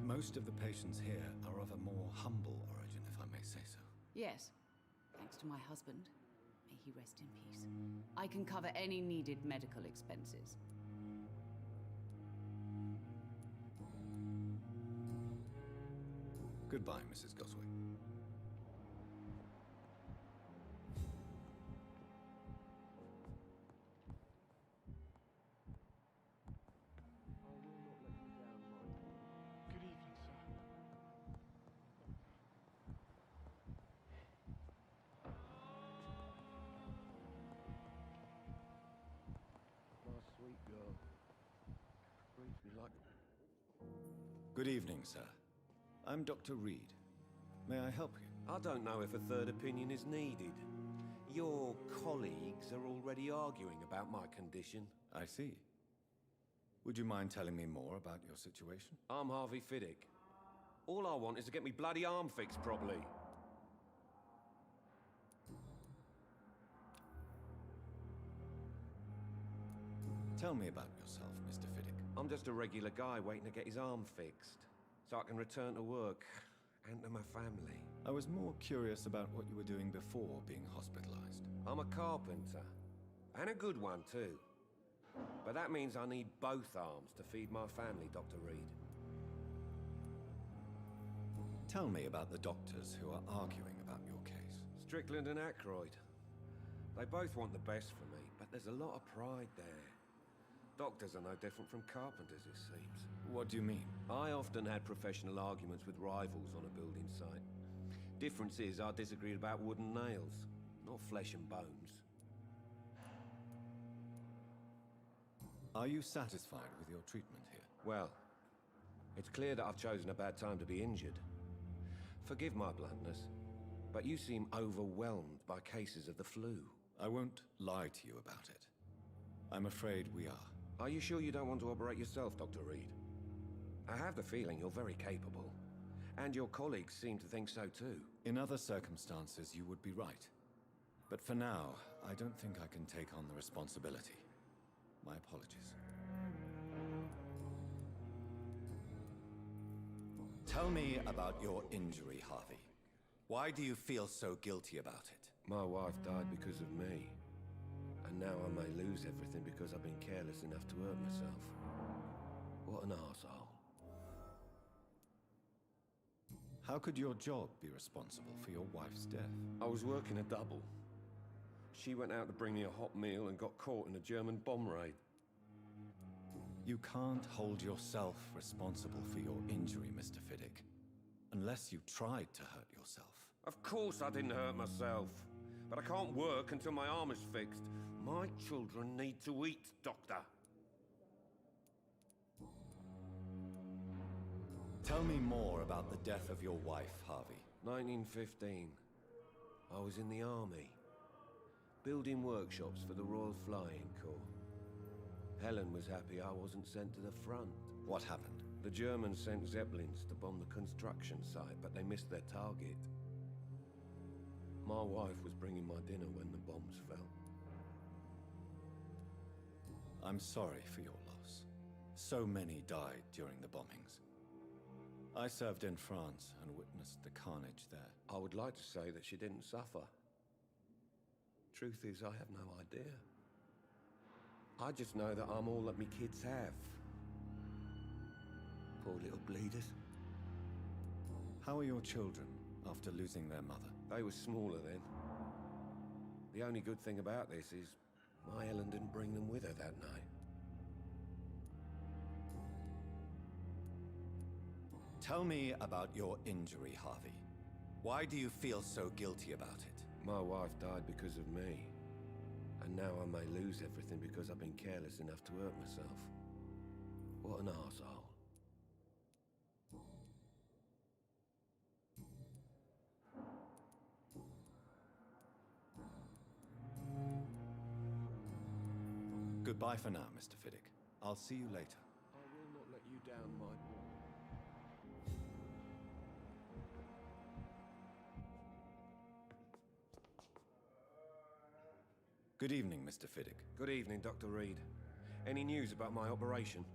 Most of the patients here are of a more humble origin, if I may say so. Yes, thanks to my husband. May he rest in peace. I can cover any needed medical expenses. Goodbye, Mrs. Goswick. Good evening, sir. My sweet girl. Breathes me like... Good evening, sir. I'm Dr. Reed. May I help you? I don't know if a third opinion is needed. Your colleagues are already arguing about my condition. I see. Would you mind telling me more about your situation? I'm Harvey Fiddick. All I want is to get me bloody arm fixed properly. Tell me about yourself, Mr. Fiddick. I'm just a regular guy waiting to get his arm fixed, so I can return to work and to my family. I was more curious about what you were doing before being hospitalized. I'm a carpenter, and a good one too. But that means I need both arms to feed my family, Dr. Reed. Tell me about the doctors who are arguing about your case. Strickland and Aykroyd. They both want the best for me, but there's a lot of pride there. Doctors are no different from carpenters, it seems. What do you mean? I often had professional arguments with rivals on a building site. Difference is I disagreed about wooden nails, not flesh and bones. Are you satisfied with your treatment here? Well, it's clear that I've chosen a bad time to be injured. Forgive my bluntness, but you seem overwhelmed by cases of the flu. I won't lie to you about it. I'm afraid we are. Are you sure you don't want to operate yourself, Dr. Reed? I have the feeling you're very capable. And your colleagues seem to think so too. In other circumstances, you would be right. But for now, I don't think I can take on the responsibility. My apologies. Tell me about your injury, Harvey. Why do you feel so guilty about it? My wife died because of me. And now I may lose everything because I've been careless enough to hurt myself. What an arsehole. How could your job be responsible for your wife's death? I was working a double. She went out to bring me a hot meal and got caught in a German bomb raid. You can't hold yourself responsible for your injury, Mr. Fiddick. Unless you tried to hurt yourself. Of course I didn't hurt myself. But I can't work until my arm is fixed. My children need to eat, Doctor. Tell me more about the death of your wife, Harvey. 1915. I was in the army. Building workshops for the Royal Flying Corps. Helen was happy I wasn't sent to the front. What happened? The Germans sent Zeppelins to bomb the construction site, but they missed their target. My wife was bringing my dinner when the bombs fell. I'm sorry for your loss. So many died during the bombings. I served in France and witnessed the carnage there. I would like to say that she didn't suffer. Truth is, I have no idea. I just know that I'm all that me kids have. Poor little bleeders. How are your children after losing their mother? They were smaller then. The only good thing about this is my Helen didn't bring them with her that night. Tell me about your injury, Harvey. Why do you feel so guilty about it? My wife died because of me. And now I may lose everything because I've been careless enough to hurt myself. What an arsehole. Goodbye for now, Mr. Fiddick. I'll see you later. I will not let you down, my boy. Good evening, Mr. Fiddick. Good evening, Dr. Reed. Any news about my operation?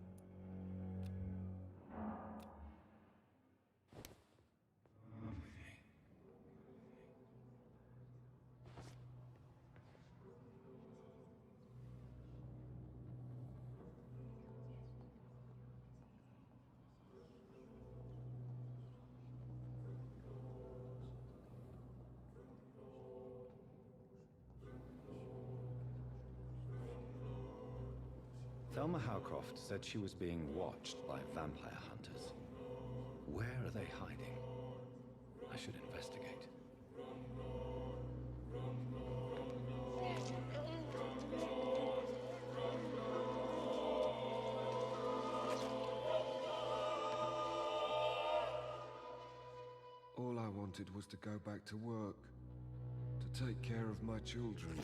Thelma Howcroft said she was being watched by vampire hunters. Where are they hiding? I should investigate. All I wanted was to go back to work, to take care of my children.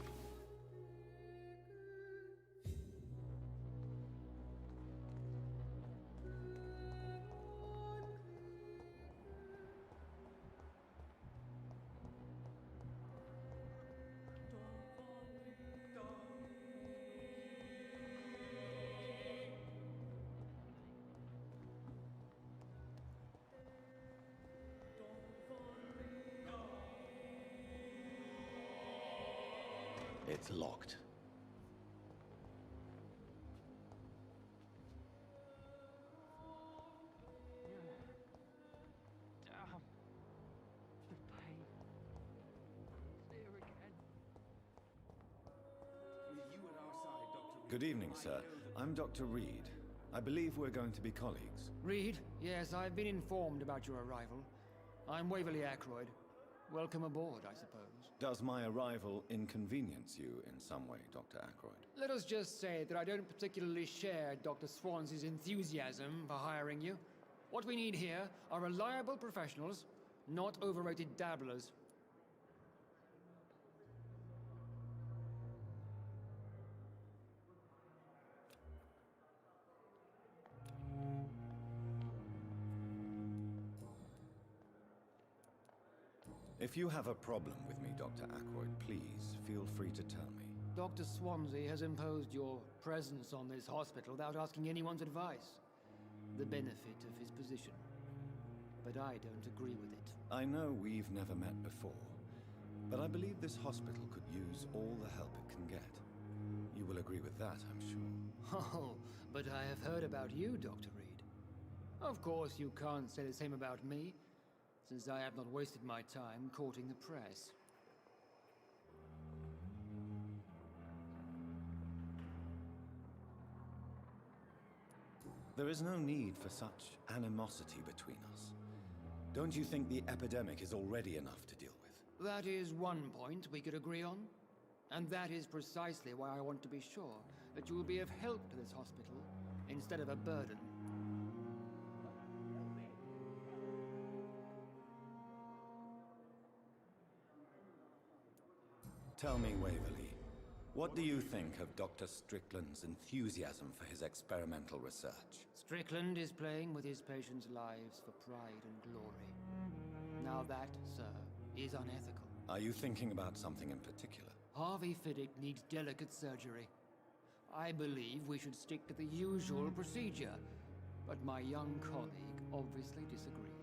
It's locked. Good evening, sir. I'm Dr. Reed. I believe we're going to be colleagues. Reed? Yes, I've been informed about your arrival. I'm Waverly Ackroyd. Welcome aboard, I suppose. Does my arrival inconvenience you in some way, Dr. Ackroyd? Let us just say that I don't particularly share Dr. Swansea's enthusiasm for hiring you. What we need here are reliable professionals, not overrated dabblers. If you have a problem with me, Dr. Ackroyd, please feel free to tell me. Dr. Swansea has imposed your presence on this hospital without asking anyone's advice. The benefit of his position. But I don't agree with it. I know we've never met before, but I believe this hospital could use all the help it can get. You will agree with that, I'm sure. Oh, but I have heard about you, Dr. Reed. Of course, you can't say the same about me. since I have not wasted my time courting the press. There is no need for such animosity between us. Don't you think the epidemic is already enough to deal with? That is one point we could agree on. And that is precisely why I want to be sure that you will be of help to this hospital instead of a burden. Tell me, Waverly, what do you think of Dr. Strickland's enthusiasm for his experimental research? Strickland is playing with his patients' lives for pride and glory. Now that, sir, is unethical. Are you thinking about something in particular? Harvey Fiddick needs delicate surgery. I believe we should stick to the usual procedure, but my young colleague obviously disagrees.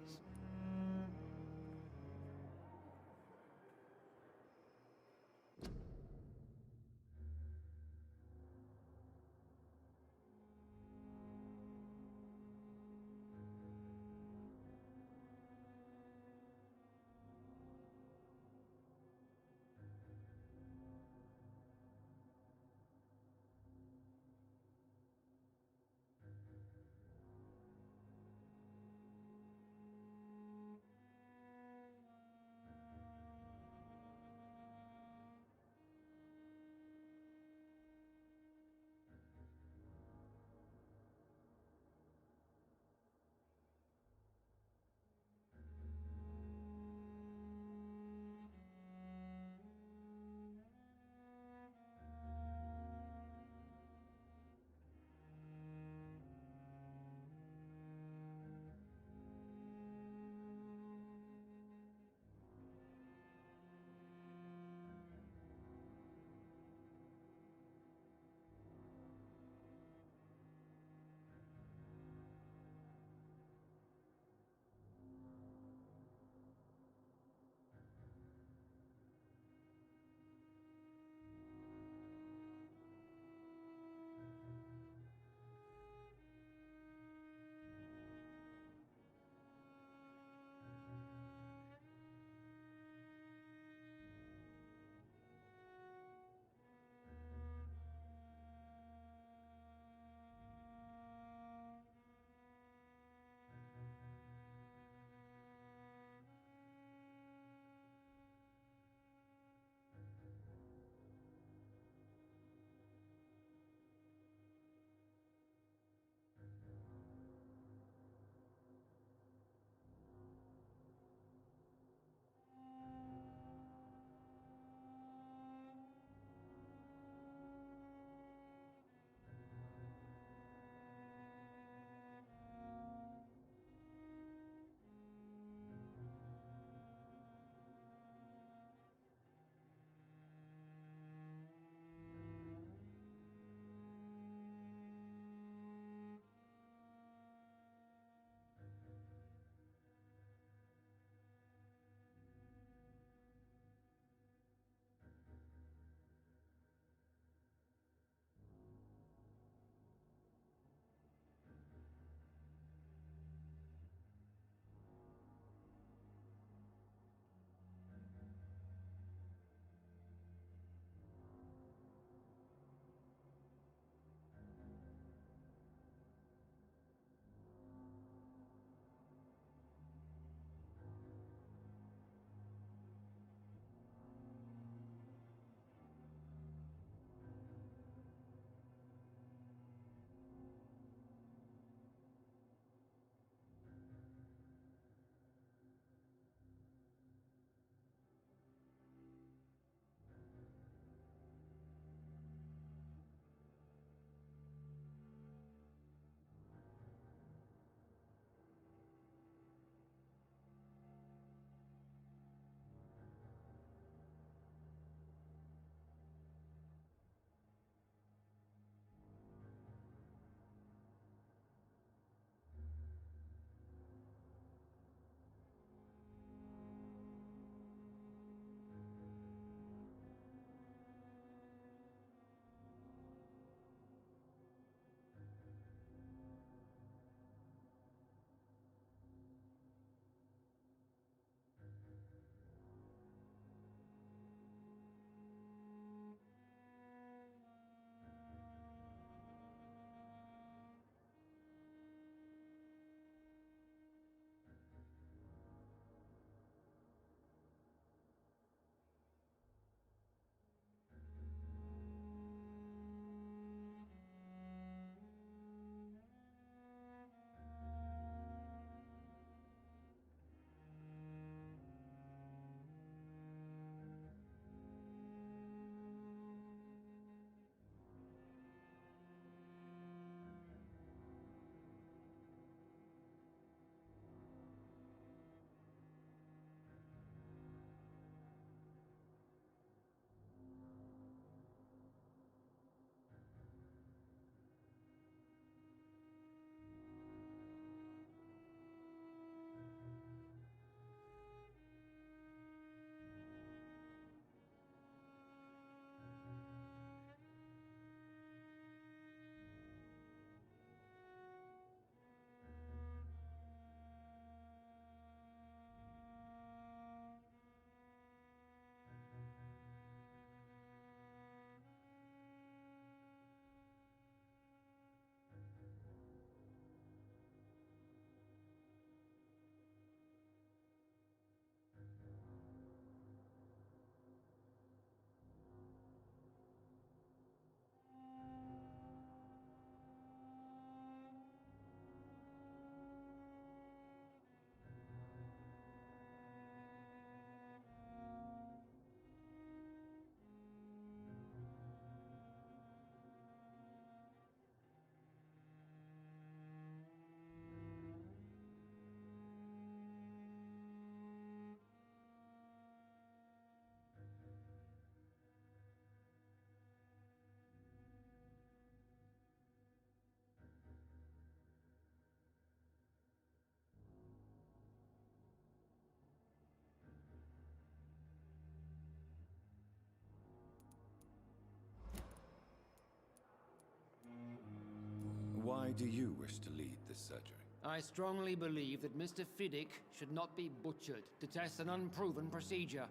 do you wish to lead this surgery? I strongly believe that Mr. Fiddick should not be butchered to test an unproven procedure.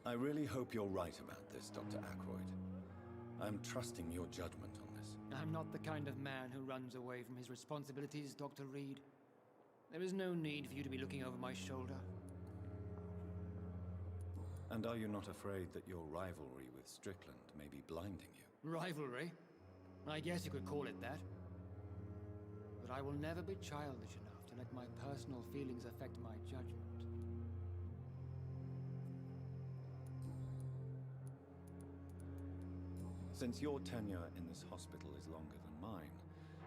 I really hope you're right about this, Dr. Ackroyd. I'm trusting your judgment on this. I'm not the kind of man who runs away from his responsibilities, Dr. Reed. There is no need for you to be looking over my shoulder. And are you not afraid that your rivalry with Strickland may be blinding you? Rivalry? I guess you could call it that. But I will never be childish enough to let my personal feelings affect my judgment. Since your tenure in this hospital is longer than mine,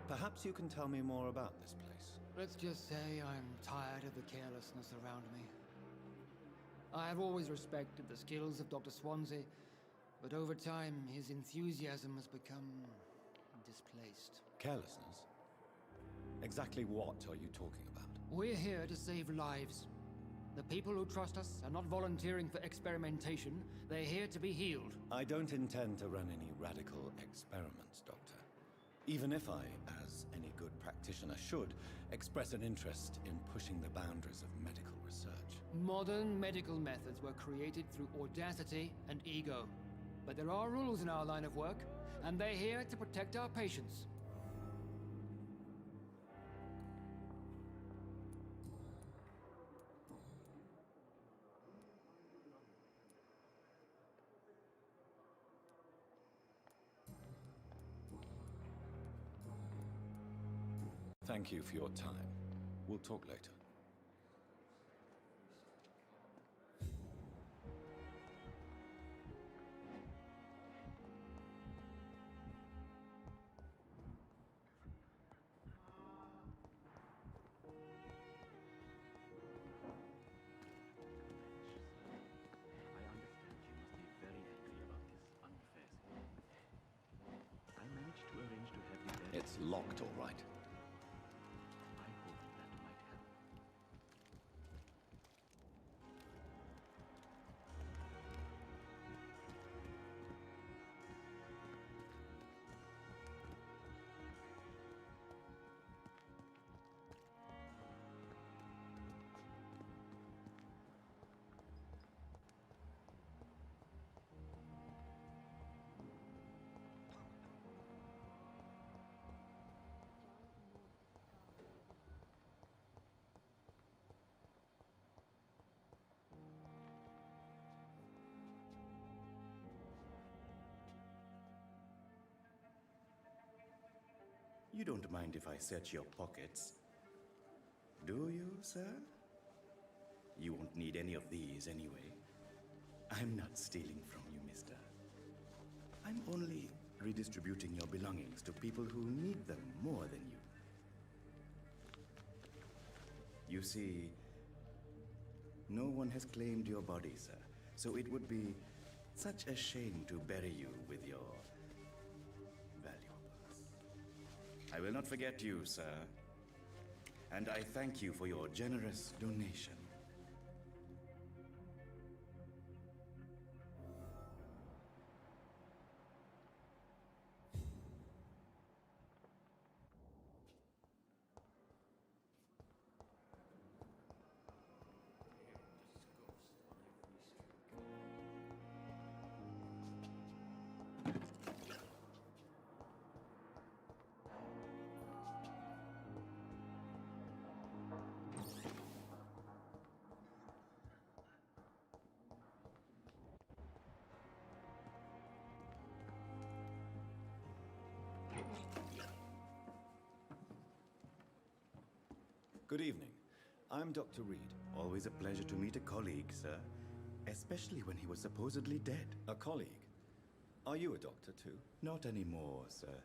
perhaps you can tell me more about this place. Let's just say I'm tired of the carelessness around me. I have always respected the skills of Dr. Swansea, but over time his enthusiasm has become displaced. Carelessness? Exactly what are you talking about? We're here to save lives. The people who trust us are not volunteering for experimentation. They're here to be healed. I don't intend to run any radical experiments, Doctor. Even if I, as any good practitioner should, express an interest in pushing the boundaries of medical research. Modern medical methods were created through audacity and ego. But there are rules in our line of work, and they're here to protect our patients. Thank you for your time. We'll talk later. It's locked, all right. You don't mind if I search your pockets, do you, sir? You won't need any of these anyway. I'm not stealing from you, mister. I'm only redistributing your belongings to people who need them more than you. You see, no one has claimed your body, sir, so it would be such a shame to bury you with your I will not forget you, sir. And I thank you for your generous donation. Good evening. I'm Dr. Reed. Always a pleasure to meet a colleague, sir. Especially when he was supposedly dead. A colleague? Are you a doctor too? Not anymore, sir.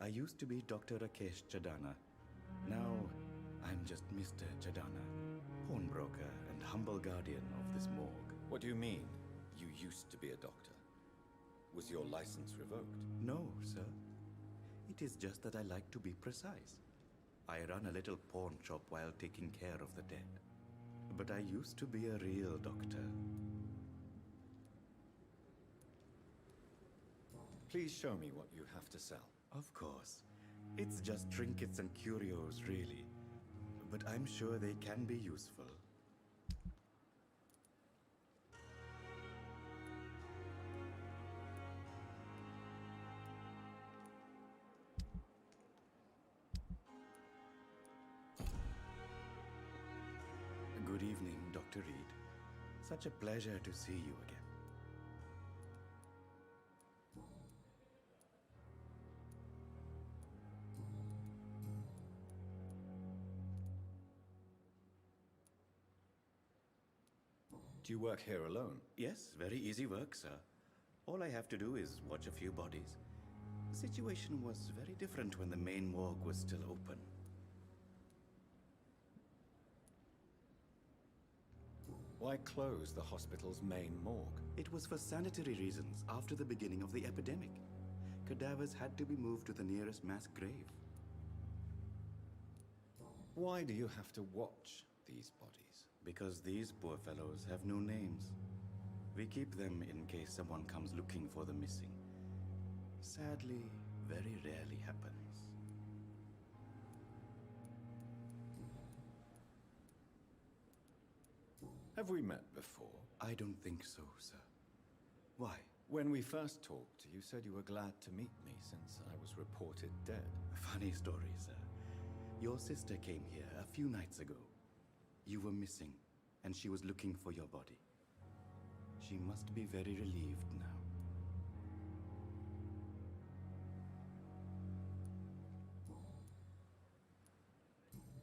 I used to be Dr. Rakesh Chadana. Now, I'm just Mr. Chadana, pawnbroker and humble guardian of this morgue. What do you mean, you used to be a doctor? Was your license revoked? No, sir. It is just that I like to be precise. I run a little pawn shop while taking care of the dead. But I used to be a real doctor. Please show me what you have to sell. Of course. It's just trinkets and curios, really. But I'm sure they can be useful. Good evening, Dr. Reed. Such a pleasure to see you again. Do you work here alone? Yes, very easy work, sir. All I have to do is watch a few bodies. The situation was very different when the main morgue was still open. Why close the hospital's main morgue? It was for sanitary reasons after the beginning of the epidemic. Cadavers had to be moved to the nearest mass grave. Why do you have to watch these bodies? Because these poor fellows have no names. We keep them in case someone comes looking for the missing. Sadly, very rarely happens. Have we met before? I don't think so, sir. Why? When we first talked, you said you were glad to meet me since I was reported dead. Funny story, sir. Your sister came here a few nights ago. You were missing, and she was looking for your body. She must be very relieved now.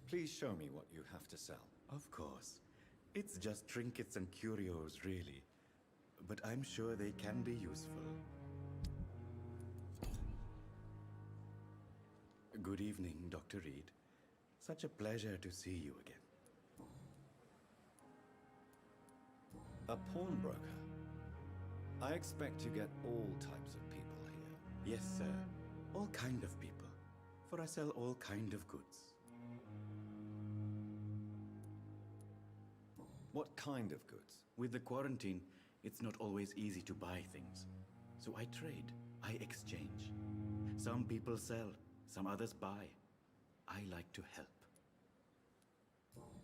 Please show me what you have to sell. Of course. It's just trinkets and curios, really. But I'm sure they can be useful. Good evening, Dr. Reed. Such a pleasure to see you again. A pawnbroker? I expect you get all types of people here. Yes, sir. All kind of people. For I sell all kind of goods. What kind of goods? With the quarantine, it's not always easy to buy things. So I trade. I exchange. Some people sell, some others buy. I like to help.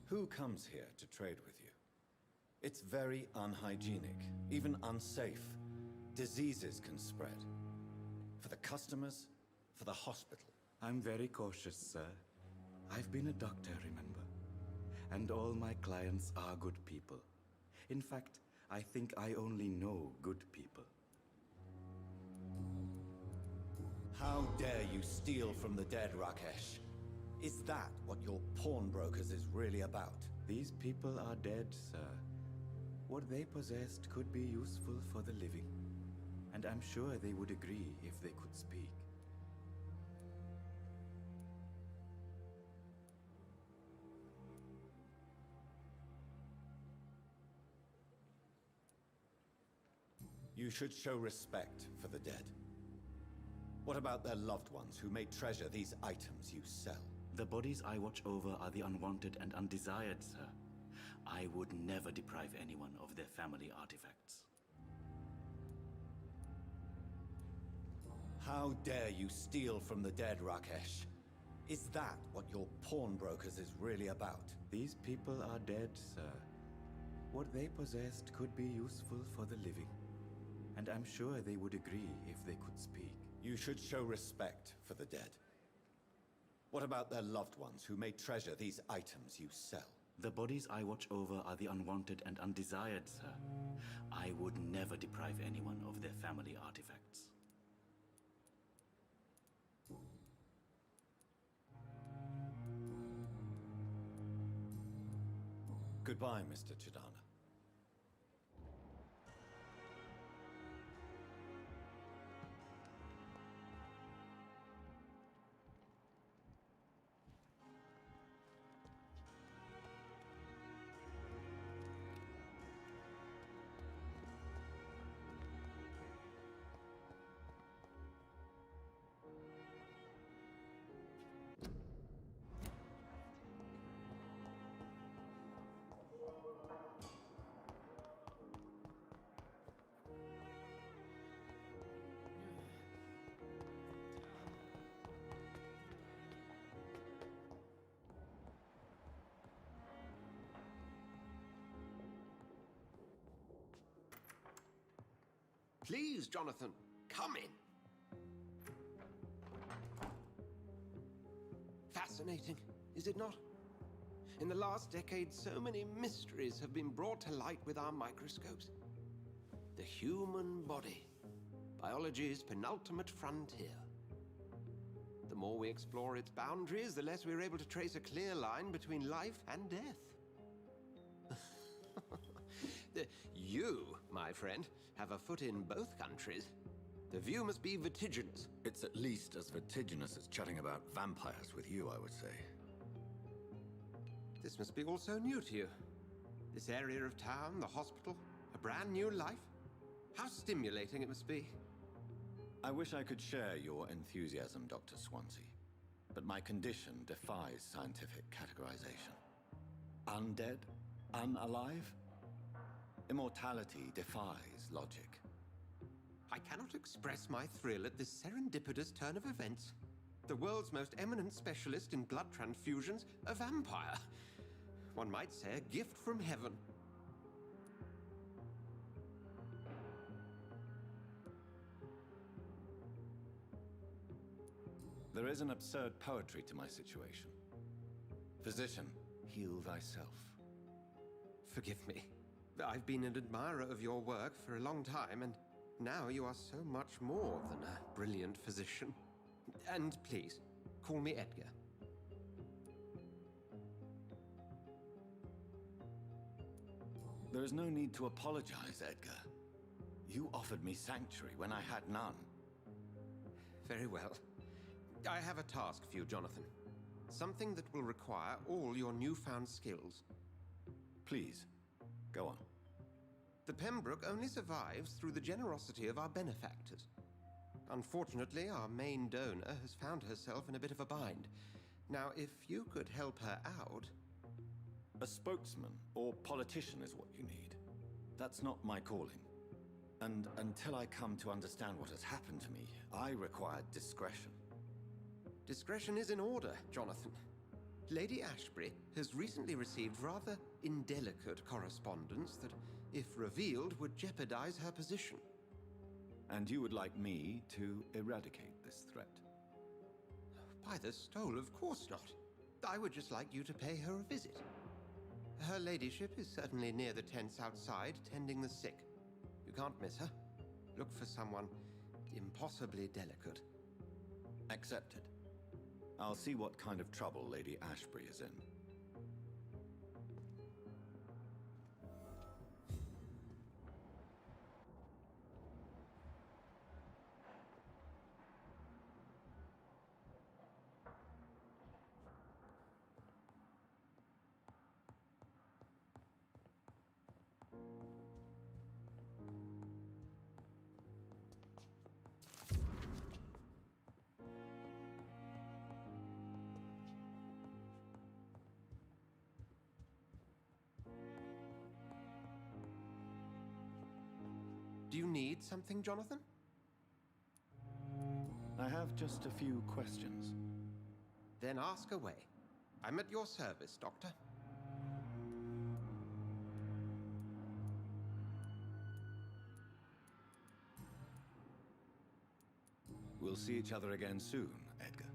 Who comes here to trade with you? It's very unhygienic, even unsafe. Diseases can spread. For the customers, for the hospital. I'm very cautious, sir. I've been a doctor, remember? And all my clients are good people. In fact, I think I only know good people. How dare you steal from the dead, Rakesh? Is that what your pawnbrokers is really about? These people are dead, sir. What they possessed could be useful for the living. And I'm sure they would agree if they could speak. You should show respect for the dead. What about their loved ones who may treasure these items you sell? The bodies I watch over are the unwanted and undesired, sir. I would never deprive anyone of their family artifacts. How dare you steal from the dead, Rakesh? Is that what your pawnbrokers is really about? These people are dead, sir. What they possessed could be useful for the living. And I'm sure they would agree if they could speak. You should show respect for the dead. What about their loved ones who may treasure these items you sell? The bodies I watch over are the unwanted and undesired, sir. I would never deprive anyone of their family artifacts. Goodbye, Mr. Chidana. Please, Jonathan, come in. Fascinating, is it not? In the last decade, so many mysteries have been brought to light with our microscopes. The human body, biology's penultimate frontier. The more we explore its boundaries, the less we're able to trace a clear line between life and death. You, my friend, have a foot in both countries. The view must be vertiginous. It's at least as vertiginous as chatting about vampires with you, I would say. This must be all so new to you. This area of town, the hospital, a brand new life. How stimulating it must be. I wish I could share your enthusiasm, Dr. Swansea, but my condition defies scientific categorization. Undead? Unalive? Immortality defies logic. I cannot express my thrill at this serendipitous turn of events. The world's most eminent specialist in blood transfusions, a vampire. One might say a gift from heaven. There is an absurd poetry to my situation. Physician, heal thyself. Forgive me. I've been an admirer of your work for a long time, and now you are so much more than a brilliant physician. And please, call me Edgar. There is no need to apologize, Edgar. You offered me sanctuary when I had none. Very well. I have a task for you, Jonathan. Something that will require all your newfound skills. Please, go on. The Pembroke only survives through the generosity of our benefactors. Unfortunately, our main donor has found herself in a bit of a bind. Now, if you could help her out... A spokesman or politician is what you need. That's not my calling. And until I come to understand what has happened to me, I require discretion. Discretion is in order, Jonathan. Lady Ashbury has recently received rather indelicate correspondence that, if revealed, would jeopardize her position. And you would like me to eradicate this threat? By the stole, of course not. I would just like you to pay her a visit. Her ladyship is certainly near the tents outside, tending the sick. You can't miss her. Look for someone impossibly delicate. Accepted. I'll see what kind of trouble Lady Ashbury is in. Do you need something, Jonathan? I have just a few questions. Then ask away. I'm at your service, Doctor. We'll see each other again soon, Edgar.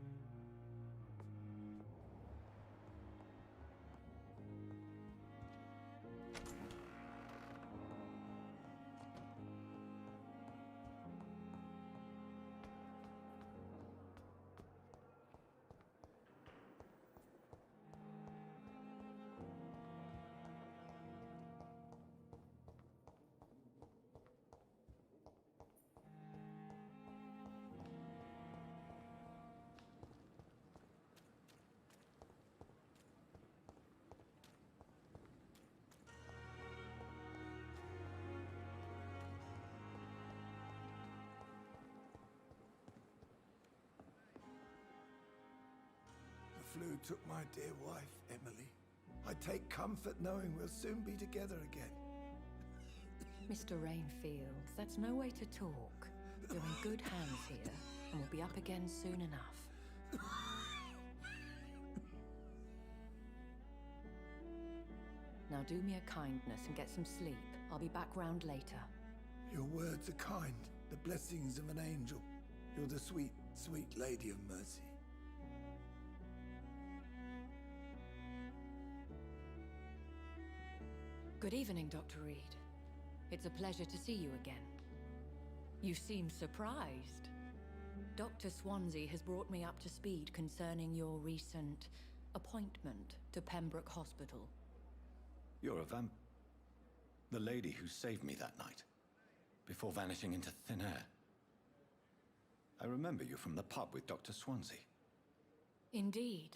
The flu took my dear wife, Emily. I take comfort knowing we'll soon be together again. Mr. Rainfield, that's no way to talk. You're in good hands here, and we'll be up again soon enough. Now do me a kindness and get some sleep. I'll be back round later. Your words are kind, the blessings of an angel. You're the sweet, sweet Lady of Mercy. Good evening, Dr. Reed. It's a pleasure to see you again. You seem surprised. Dr. Swansea has brought me up to speed concerning your recent appointment to Pembroke Hospital. You're a the lady who saved me that night, before vanishing into thin air. I remember you from the pub with Dr. Swansea. Indeed.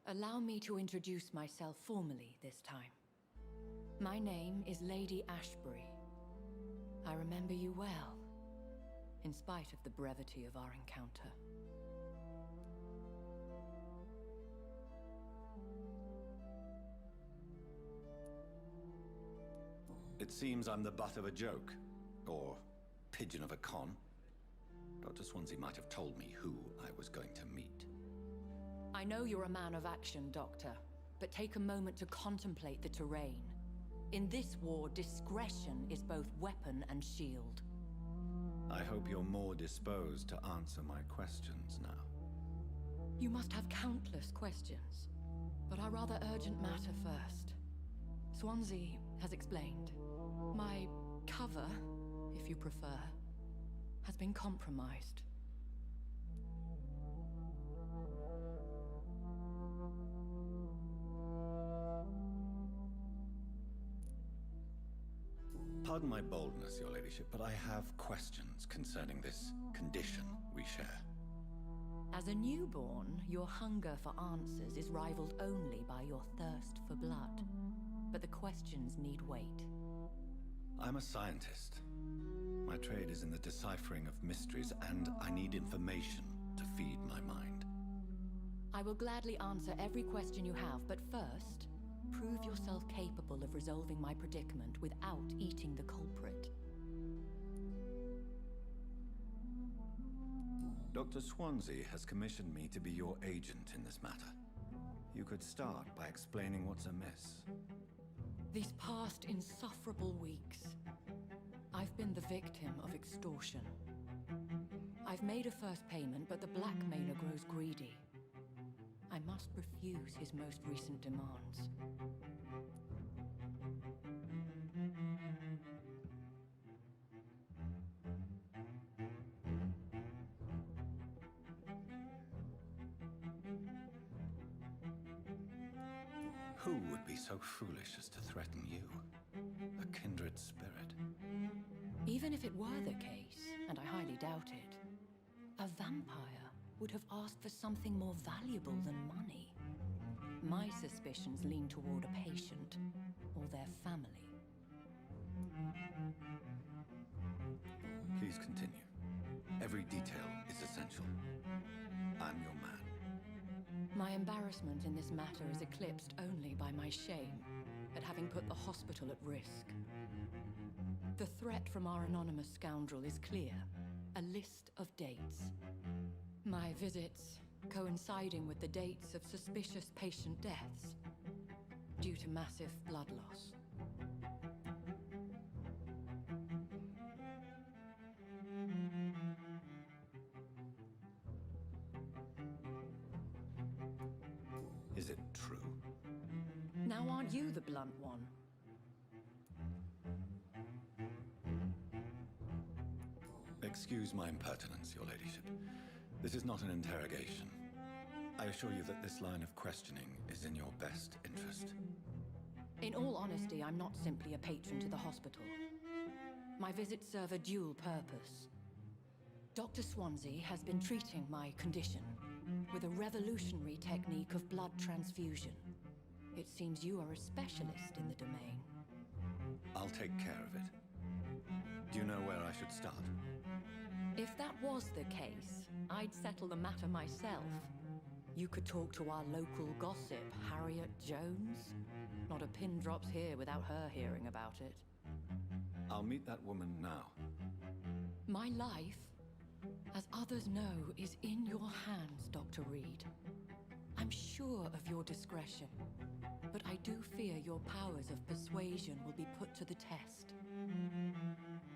Allow me to introduce myself formally this time. My name is Lady Ashbury. I remember you well, in spite of the brevity of our encounter. It seems I'm the butt of a joke, or pigeon of a con. Dr. Swansea might have told me who I was going to meet. I know you're a man of action, Doctor, but take a moment to contemplate the terrain. In this war, discretion is both weapon and shield. I hope you're more disposed to answer my questions now. You must have countless questions, but our rather urgent matter first. Swansea has explained. My cover, if you prefer, has been compromised. Pardon my boldness, Your Ladyship, but I have questions concerning this condition we share. As a newborn, your hunger for answers is rivaled only by your thirst for blood. But the questions need wait. I'm a scientist. My trade is in the deciphering of mysteries, and I need information to feed my mind. I will gladly answer every question you have, but first, prove yourself capable of resolving my predicament without eating the culprit. Dr. Swansea has commissioned me to be your agent in this matter. You could start by explaining what's amiss. These past insufferable weeks, I've been the victim of extortion. I've made a first payment, but the blackmailer grows greedy. I must refuse his most recent demands. Who would be so foolish as to threaten you? A kindred spirit. Even if it were the case, and I highly doubt it, a vampire would have asked for something more valuable than money. My suspicions lean toward a patient or their family. Please continue. Every detail is essential. I'm your man. My embarrassment in this matter is eclipsed only by my shame at having put the hospital at risk. The threat from our anonymous scoundrel is clear. A list of dates. My visits coinciding with the dates of suspicious patient deaths due to massive blood loss. Is it true? Now aren't you the blunt one? Excuse my impertinence, Your Ladyship. This is not an interrogation. I assure you that this line of questioning is in your best interest. In all honesty, I'm not simply a patron to the hospital. My visits serve a dual purpose. Dr. Swansea has been treating my condition with a revolutionary technique of blood transfusion. It seems you are a specialist in the domain. I'll take care of it. Do you know where I should start? If that was the case, I'd settle the matter myself. You could talk to our local gossip, Harriet Jones. Not a pin drops here without her hearing about it. I'll meet that woman now. My life, as others know, is in your hands, Dr. Reed. I'm sure of your discretion, but I do fear your powers of persuasion will be put to the test.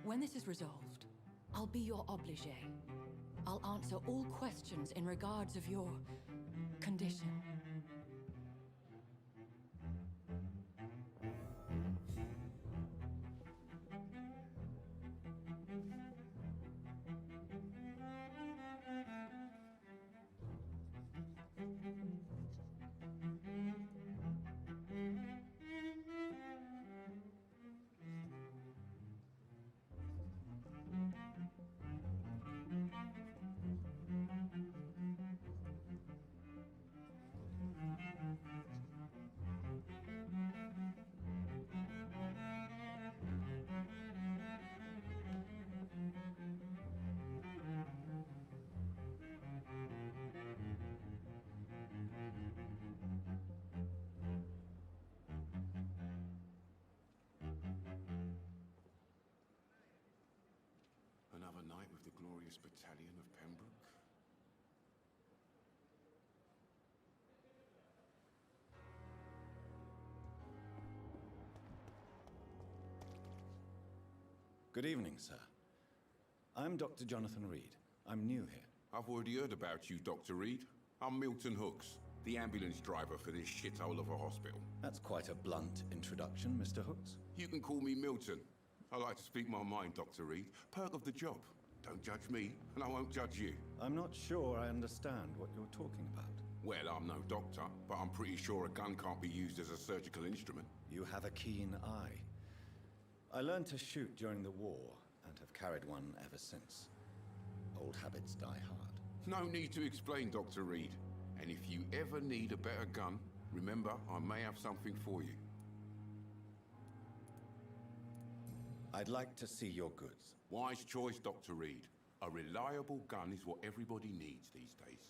When this is resolved, I'll be your obligé. I'll answer all questions in regards of your condition. Another night with the glorious battalion of Pembroke? Good evening, sir. I'm Dr. Jonathan Reed. I'm new here. I've already heard about you, Dr. Reed. I'm Milton Hooks, the ambulance driver for this shithole of a hospital. That's quite a blunt introduction, Mr. Hooks. You can call me Milton. I like to speak my mind, Dr. Reed. Perk of the job. Don't judge me, and I won't judge you. I'm not sure I understand what you're talking about. Well, I'm no doctor, but I'm pretty sure a gun can't be used as a surgical instrument. You have a keen eye. I learned to shoot during the war, and have carried one ever since. Old habits die hard. No need to explain, Dr. Reed. And if you ever need a better gun, remember, I may have something for you. I'd like to see your goods. Wise choice, Dr. Reed. A reliable gun is what everybody needs these days.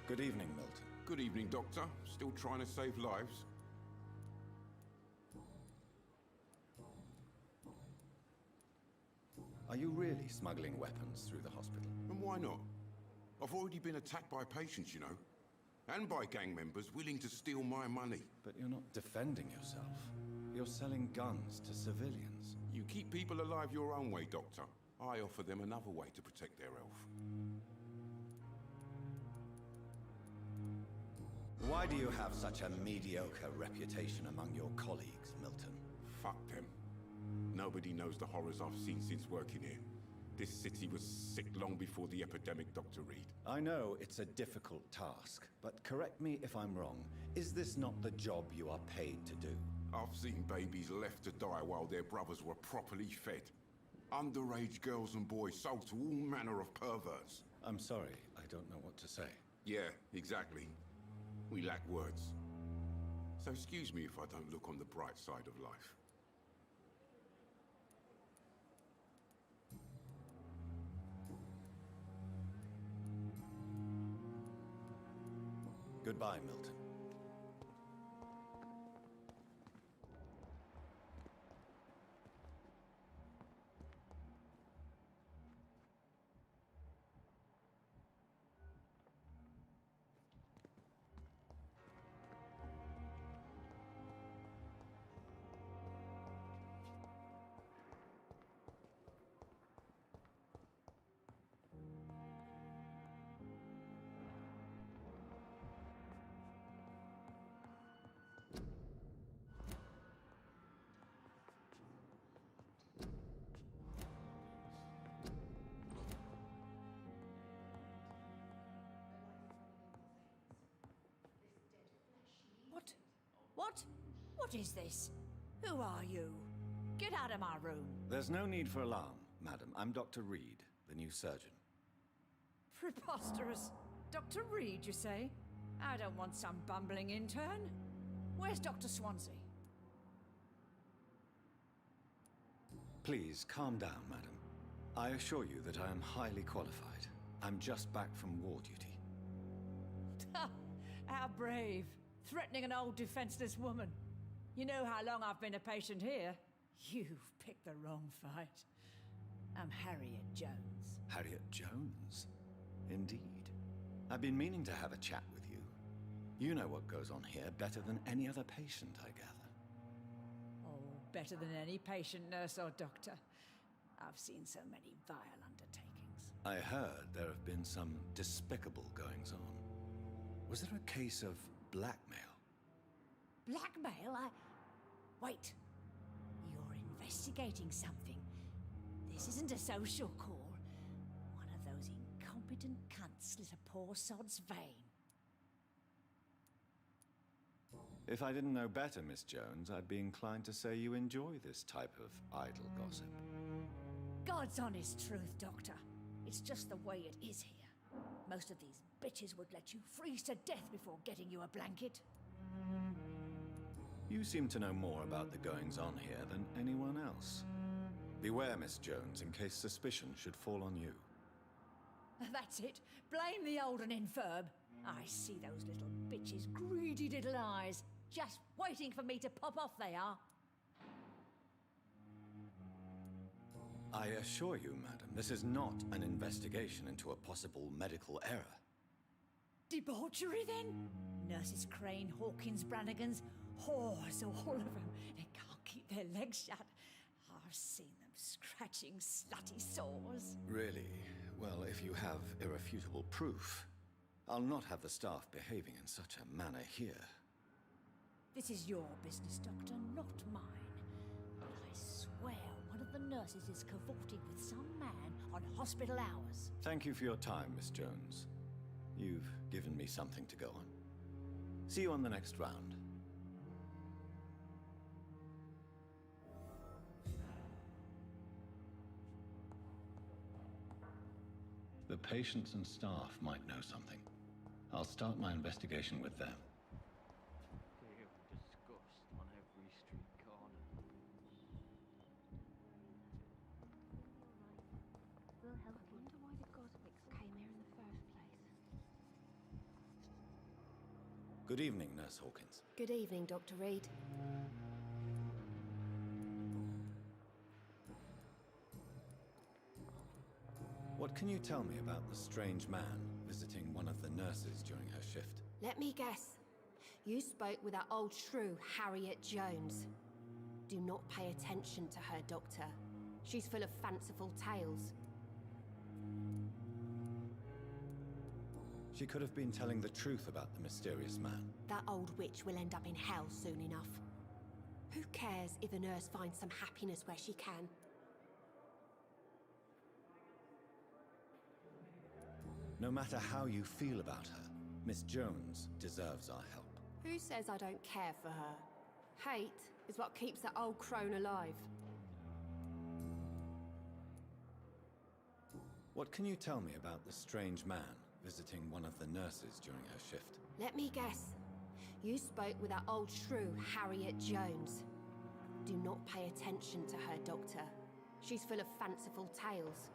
Good evening, Milton. Good evening, Doctor. Still trying to save lives? Are you really smuggling weapons through the hospital? And why not? I've already been attacked by patients, you know. And by gang members willing to steal my money. But you're not defending yourself. You're selling guns to civilians. You keep people alive your own way, Doctor. I offer them another way to protect their health. Why do you have such a mediocre reputation among your colleagues, Milton? Fuck them. Nobody knows the horrors I've seen since working here. This city was sick long before the epidemic, Dr. Reed. I know it's a difficult task, but correct me if I'm wrong. Is this not the job you are paid to do? I've seen babies left to die while their brothers were properly fed. Underage girls and boys sold to all manner of perverts. I'm sorry, I don't know what to say. Yeah, exactly. We lack words. So excuse me if I don't look on the bright side of life. Goodbye, Milton. What is this? Who are you? Get out of my room. There's no need for alarm, madam. I'm Dr. Reed, the new surgeon. Preposterous. Dr. Reed, you say? I don't want some bumbling intern. Where's Dr. Swansea? Please, calm down, madam. I assure you that I am highly qualified. I'm just back from war duty. How brave. Threatening an old defenseless woman. You know how long I've been a patient here? You've picked the wrong fight. I'm Harriet Jones. Harriet Jones? Indeed. I've been meaning to have a chat with you. You know what goes on here better than any other patient, I gather. Oh, better than any patient, nurse, or doctor. I've seen so many vile undertakings. I heard there have been some despicable goings-on. Was there a case of blackmail? Blackmail? Wait. You're investigating something. This isn't a social call. One of those incompetent cunts slit a poor sod's vein. If I didn't know better, Miss Jones, I'd be inclined to say you enjoy this type of idle gossip. God's honest truth, Doctor. It's just the way it is here. Most of these bitches would let you freeze to death before getting you a blanket. You seem to know more about the goings-on here than anyone else. Beware, Miss Jones, in case suspicion should fall on you. That's it. Blame the old and infirm. I see those little bitches' greedy little eyes. Just waiting for me to pop off, they are. I assure you, madam, this is not an investigation into a possible medical error. Debauchery, then? Nurses Crane, Hawkins, Brannigans, whores, all of them. They can't keep their legs shut. I've seen them scratching slutty sores. Really? Well, if you have irrefutable proof, I'll not have the staff behaving in such a manner here. This is your business, Doctor, not mine. But I swear one of the nurses is cavorting with some man on hospital hours. Thank you for your time, Miss Jones. You've given me something to go on. See you on the next round. The patients and staff might know something. I'll start my investigation with them. Disgust on every street corner. We'll help. I wonder why the Goswicks came here in the first place. Good evening, Nurse Hawkins. Good evening, Dr. Reed. What can you tell me about the strange man visiting one of the nurses during her shift? Let me guess. You spoke with that old shrew, Harriet Jones. Do not pay attention to her, Doctor. She's full of fanciful tales. She could have been telling the truth about the mysterious man. That old witch will end up in hell soon enough. Who cares if a nurse finds some happiness where she can? No matter how you feel about her, Miss Jones deserves our help. Who says I don't care for her? Hate is what keeps that old crone alive. What can you tell me about the strange man visiting one of the nurses during her shift? Let me guess. You spoke with that old shrew, Harriet Jones. Do not pay attention to her, Doctor. She's full of fanciful tales.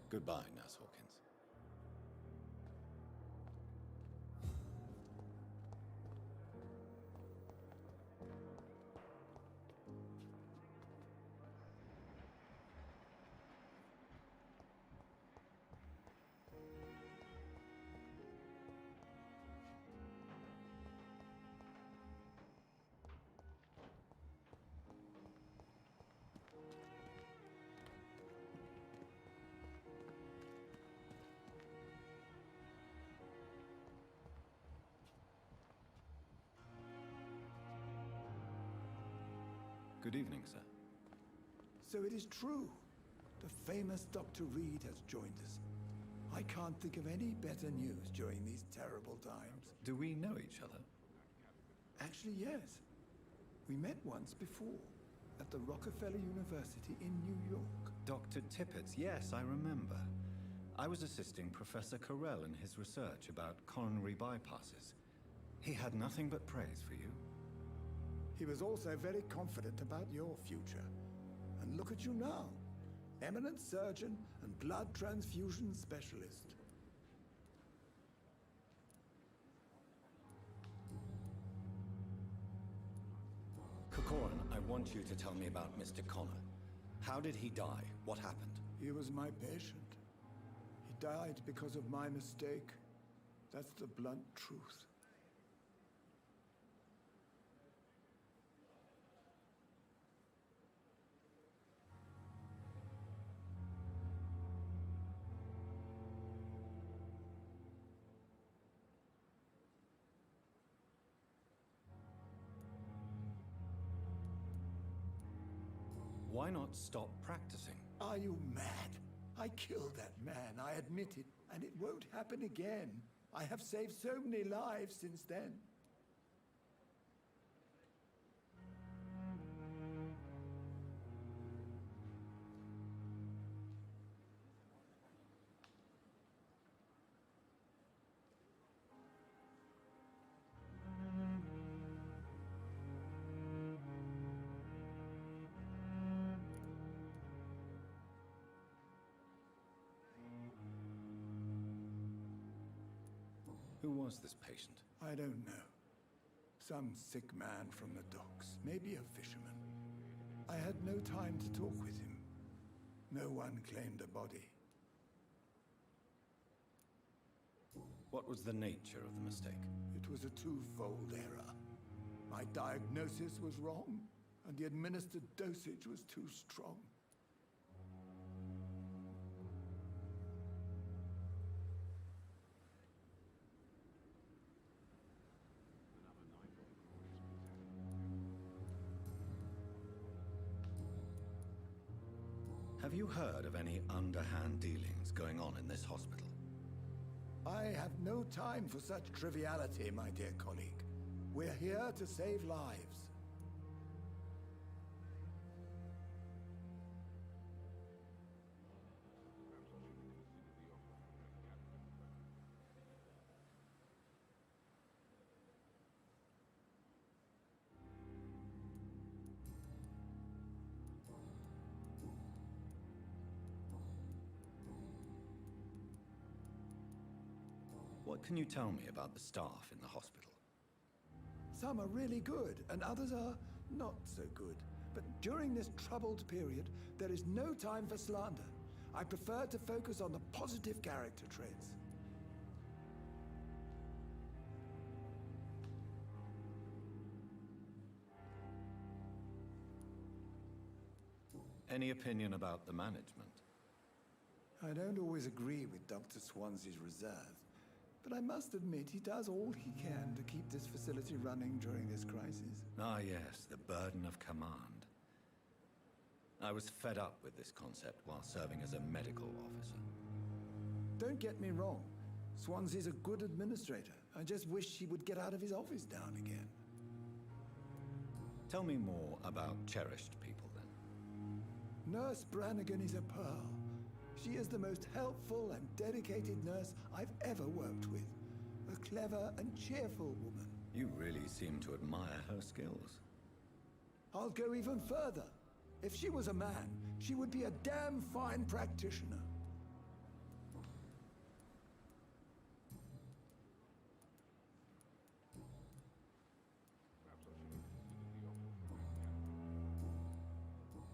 Goodbye, Nurse Hawkins. Good evening, sir. So it is true. The famous Dr. Reed has joined us. I can't think of any better news during these terrible times. Do we know each other? Actually, yes. We met once before, at the Rockefeller University in New York. Dr. Tippett, yes, I remember. I was assisting Professor Carell in his research about coronary bypasses. He had nothing but praise for you. He was also very confident about your future. And look at you now. Eminent surgeon and blood transfusion specialist. Corcoran, I want you to tell me about Mr. Connor. How did he die? What happened? He was my patient. He died because of my mistake. That's the blunt truth. Why not stop practicing? Are you mad? I killed that man, I admit it, and it won't happen again. I have saved so many lives since then. Who was this patient? I don't know. Some sick man from the docks, maybe a fisherman. I had no time to talk with him. No one claimed a body. What was the nature of the mistake? It was a twofold error. My diagnosis was wrong, and the administered dosage was too strong. Have you heard of any underhand dealings going on in this hospital? I have no time for such triviality, my dear colleague. We're here to save lives. What can you tell me about the staff in the hospital? Some are really good, and others are not so good. But during this troubled period, there is no time for slander. I prefer to focus on the positive character traits. Any opinion about the management? I don't always agree with Dr. Swansea's reserve, but I must admit he does all he can to keep this facility running during this crisis. Ah, yes, the burden of command. I was fed up with this concept while serving as a medical officer. Don't get me wrong. Swansea's a good administrator. I just wish he would get out of his office now and again. Tell me more about cherished people, then. Nurse Brannigan is a pearl. She is the most helpful and dedicated nurse I've ever worked with. A clever and cheerful woman. You really seem to admire her skills. I'll go even further. If she was a man, she would be a damn fine practitioner.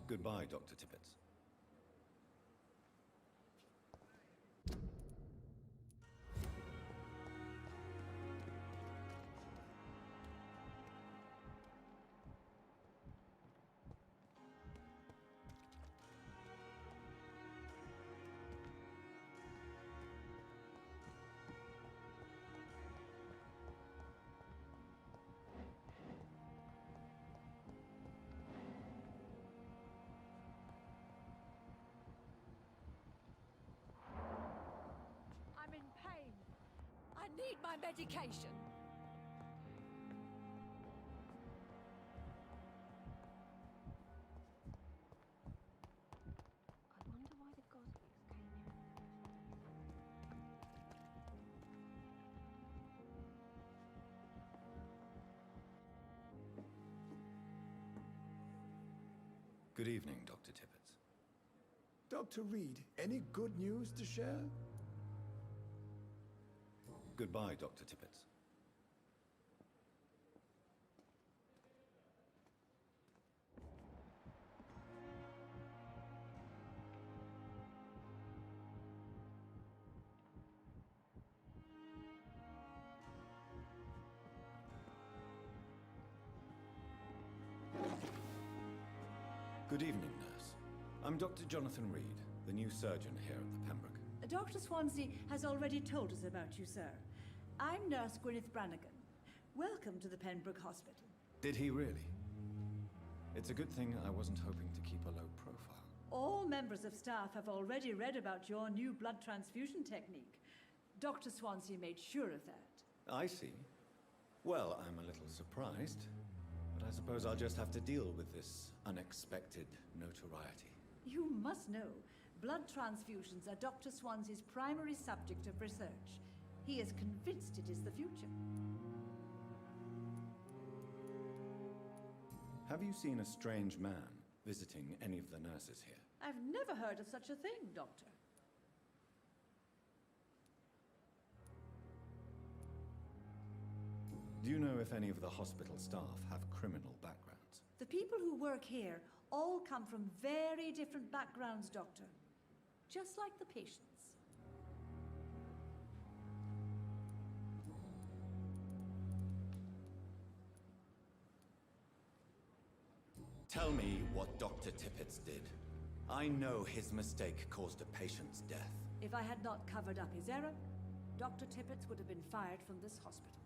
Goodbye, Dr. Tippett. need my medication. I wonder why the Goswicks came here. Good evening, Dr. Tippett. Dr. Reed, any good news to share? Goodbye, Dr. Tippett. Good evening, nurse. I'm Dr. Jonathan Reed, the new surgeon here at the Pembroke. Dr. Swansea has already told us about you, sir. I'm Nurse Gwyneth Brannigan. Welcome to the Pembroke Hospital. Did he really? It's a good thing I wasn't hoping to keep a low profile. All members of staff have already read about your new blood transfusion technique. Dr. Swansea made sure of that. I see. Well, I'm a little surprised, but I suppose I'll just have to deal with this unexpected notoriety. You must know, blood transfusions are Dr. Swansea's primary subject of research. He is convinced it is the future. Have you seen a strange man visiting any of the nurses here? I've never heard of such a thing, Doctor. Do you know if any of the hospital staff have criminal backgrounds? The people who work here all come from very different backgrounds, Doctor. Just like the patients. Tell me what Dr. Tippett did. I know his mistake caused a patient's death. If I had not covered up his error, Dr. Tippett would have been fired from this hospital.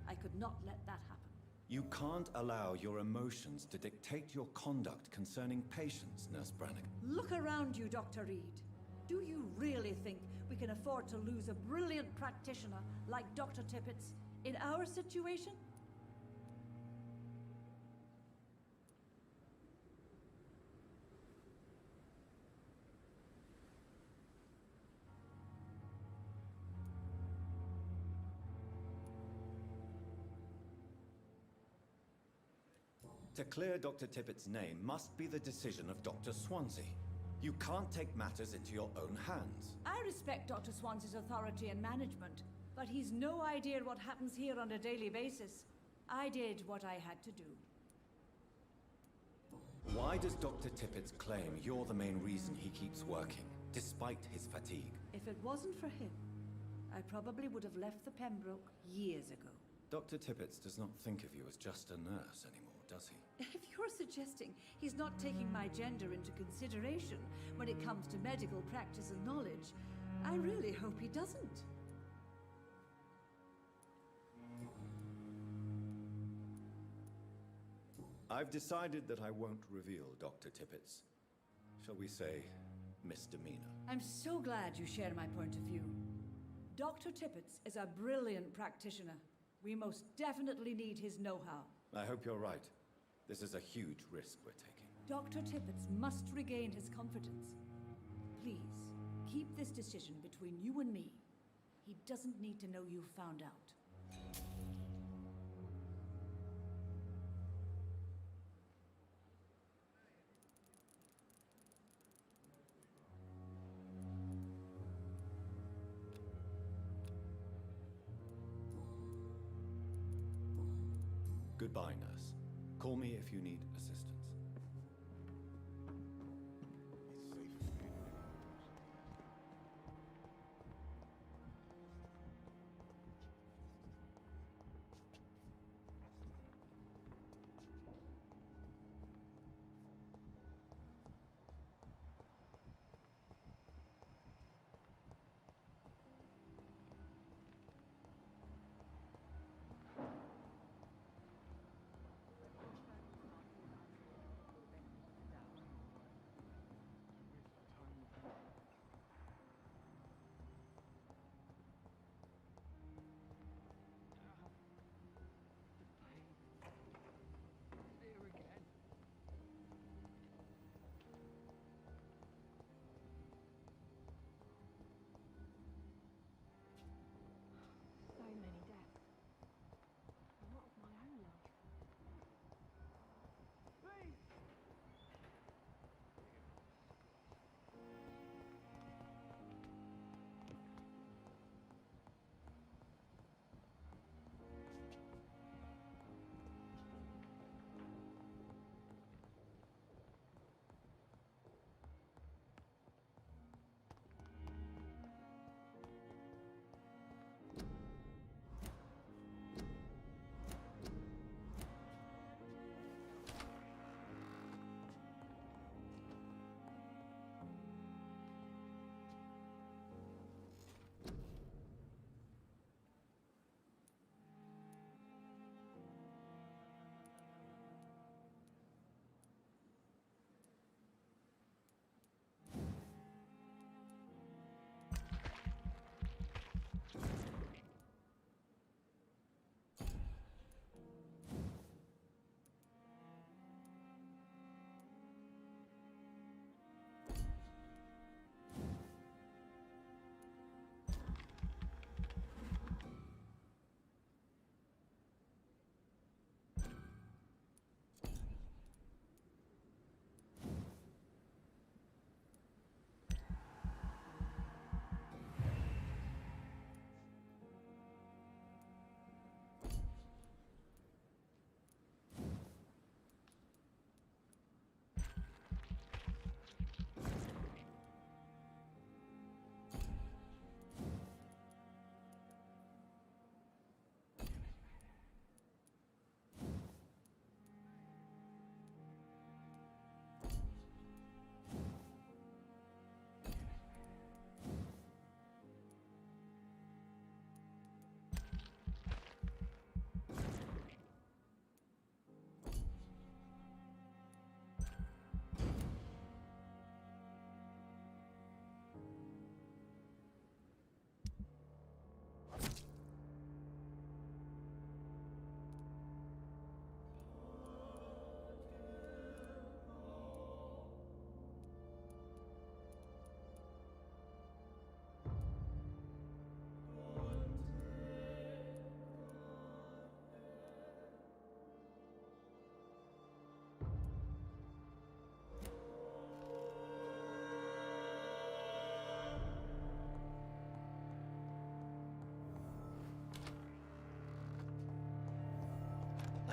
I could not let that happen. You can't allow your emotions to dictate your conduct concerning patients, Nurse Brannigan. Look around you, Dr. Reed. Do you really think we can afford to lose a brilliant practitioner like Dr. Tippett's in our situation? To clear Dr. Tippett's name must be the decision of Dr. Swansea. You can't take matters into your own hands. I respect Dr. Swansea's authority and management, but he's no idea what happens here on a daily basis. I did what I had to do. Why does Dr. Tippett claim you're the main reason he keeps working, despite his fatigue? If it wasn't for him, I probably would have left the Pembroke years ago. Dr. Tippett does not think of you as just a nurse anymore, does he? If you're suggesting he's not taking my gender into consideration when it comes to medical practice and knowledge, I really hope he doesn't. I've decided that I won't reveal Dr. Tippett's, shall we say, misdemeanor. I'm so glad you share my point of view. Dr. Tippett is a brilliant practitioner. We most definitely need his know-how. I hope you're right. This is a huge risk we're taking. Dr. Tippett must regain his confidence. Please, keep this decision between you and me. He doesn't need to know you found out. Goodbye, nurse. Call me if you need assistance.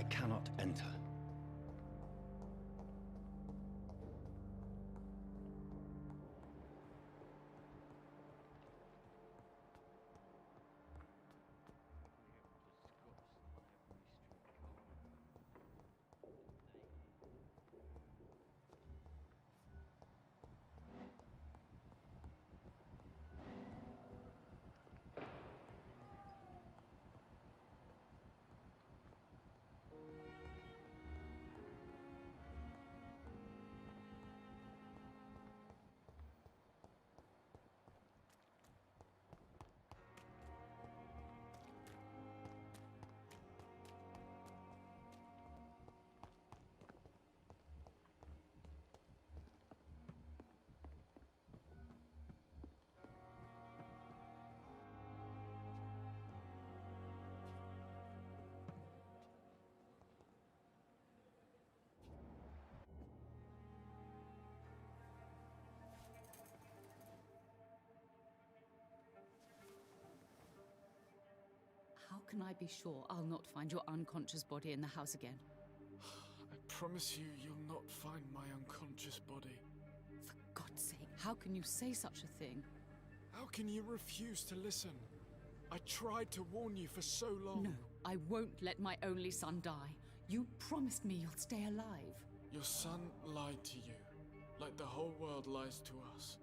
I cannot enter. How can I be sure I'll not find your unconscious body in the house again? I promise you, you'll not find my unconscious body. For God's sake, how can you say such a thing? How can you refuse to listen? I tried to warn you for so long. No, I won't let my only son die. You promised me you'll stay alive. Your son lied to you, like the whole world lies to us.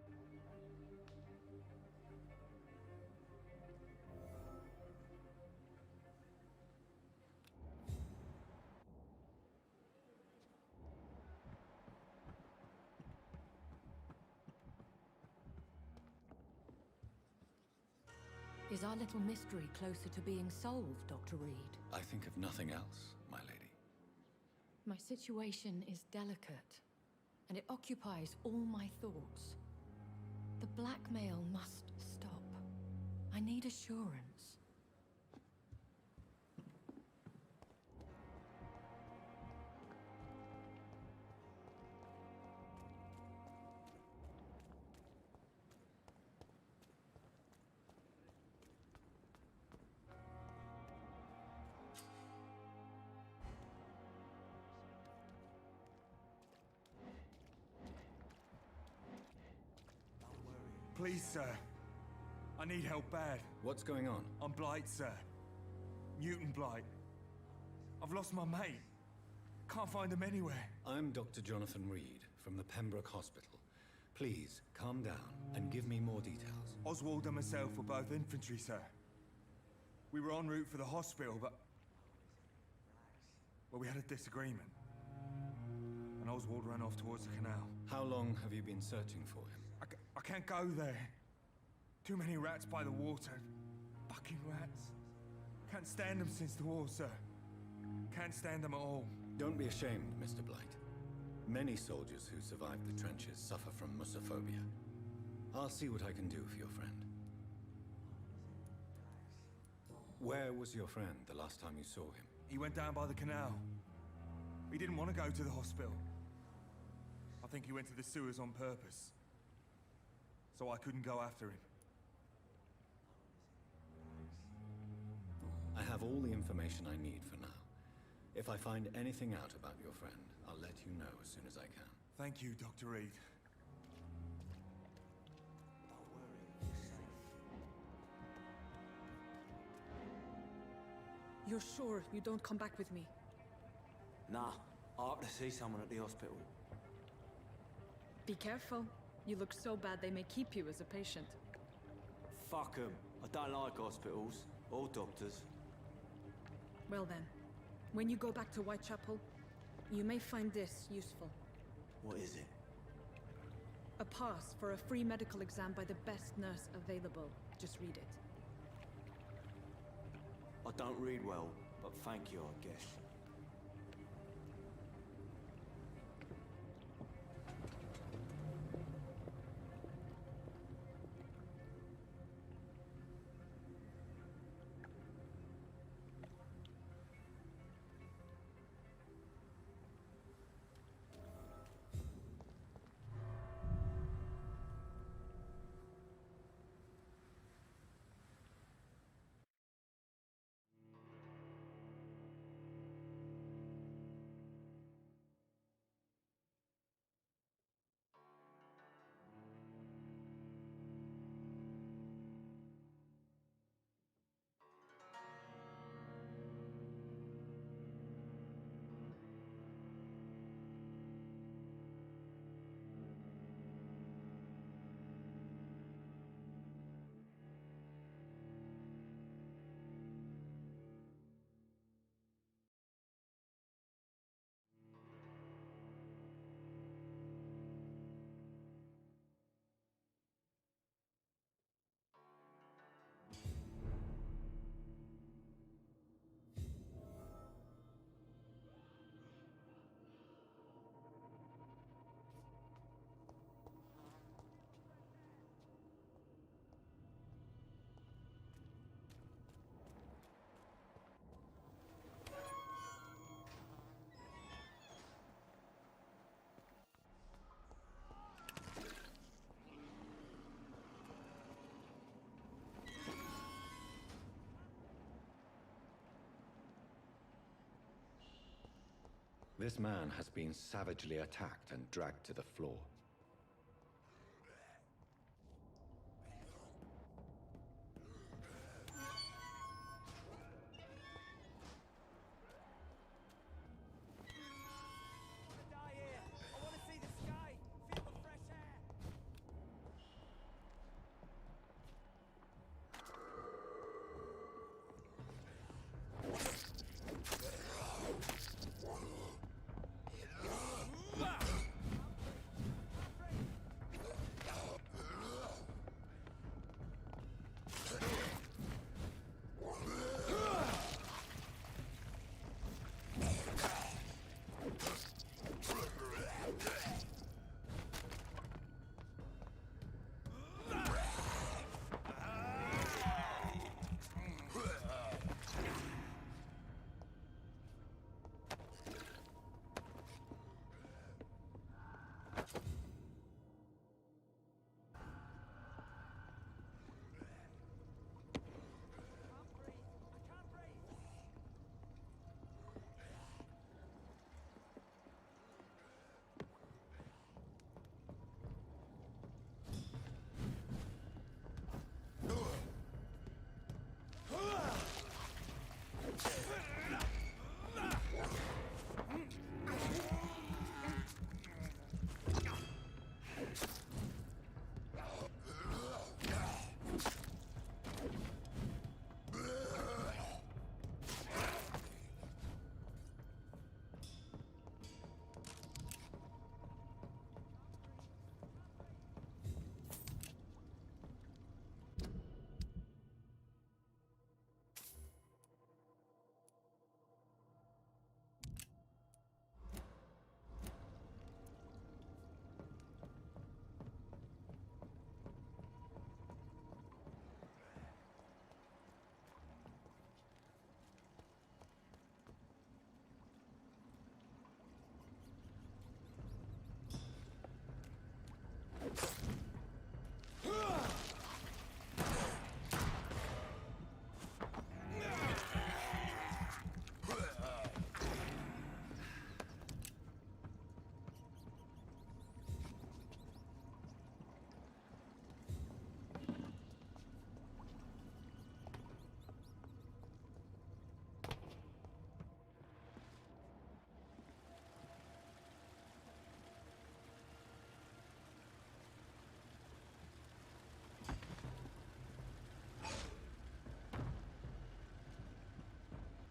Is our little mystery closer to being solved, Dr. Reed? I think of nothing else, my lady. My situation is delicate, and it occupies all my thoughts. The blackmail must stop. I need assurance. Please, sir. I need help bad. What's going on? I'm Blight, sir. Mutant Blight. I've lost my mate. Can't find him anywhere. I'm Dr. Jonathan Reed from the Pembroke Hospital. Please, calm down and give me more details. Oswald and myself were both infantry, sir. We were en route for the hospital, but... well, we had a disagreement. And Oswald ran off towards the canal. How long have you been searching for him? I can't go there. Too many rats by the water. Fucking rats. Can't stand them since the war, sir. Can't stand them at all. Don't be ashamed, Mr. Blight. Many soldiers who survived the trenches suffer from musophobia. I'll see what I can do for your friend. Where was your friend the last time you saw him? He went down by the canal. He didn't want to go to the hospital. I think he went to the sewers on purpose. So I couldn't go after him. I have all the information I need for now. If I find anything out about your friend, I'll let you know as soon as I can. Thank you, Dr. Reed. You're sure you don't come back with me? Nah, I have to see someone at the hospital. Be careful. You look so bad they may keep you as a patient. Fuck 'em. I don't like hospitals or doctors. Well then, when you go back to Whitechapel, you may find this useful. What is it? A pass for a free medical exam by the best nurse available. Just read it. I don't read well, but thank you, I guess. This man has been savagely attacked and dragged to the floor.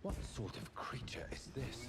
What sort of creature is this?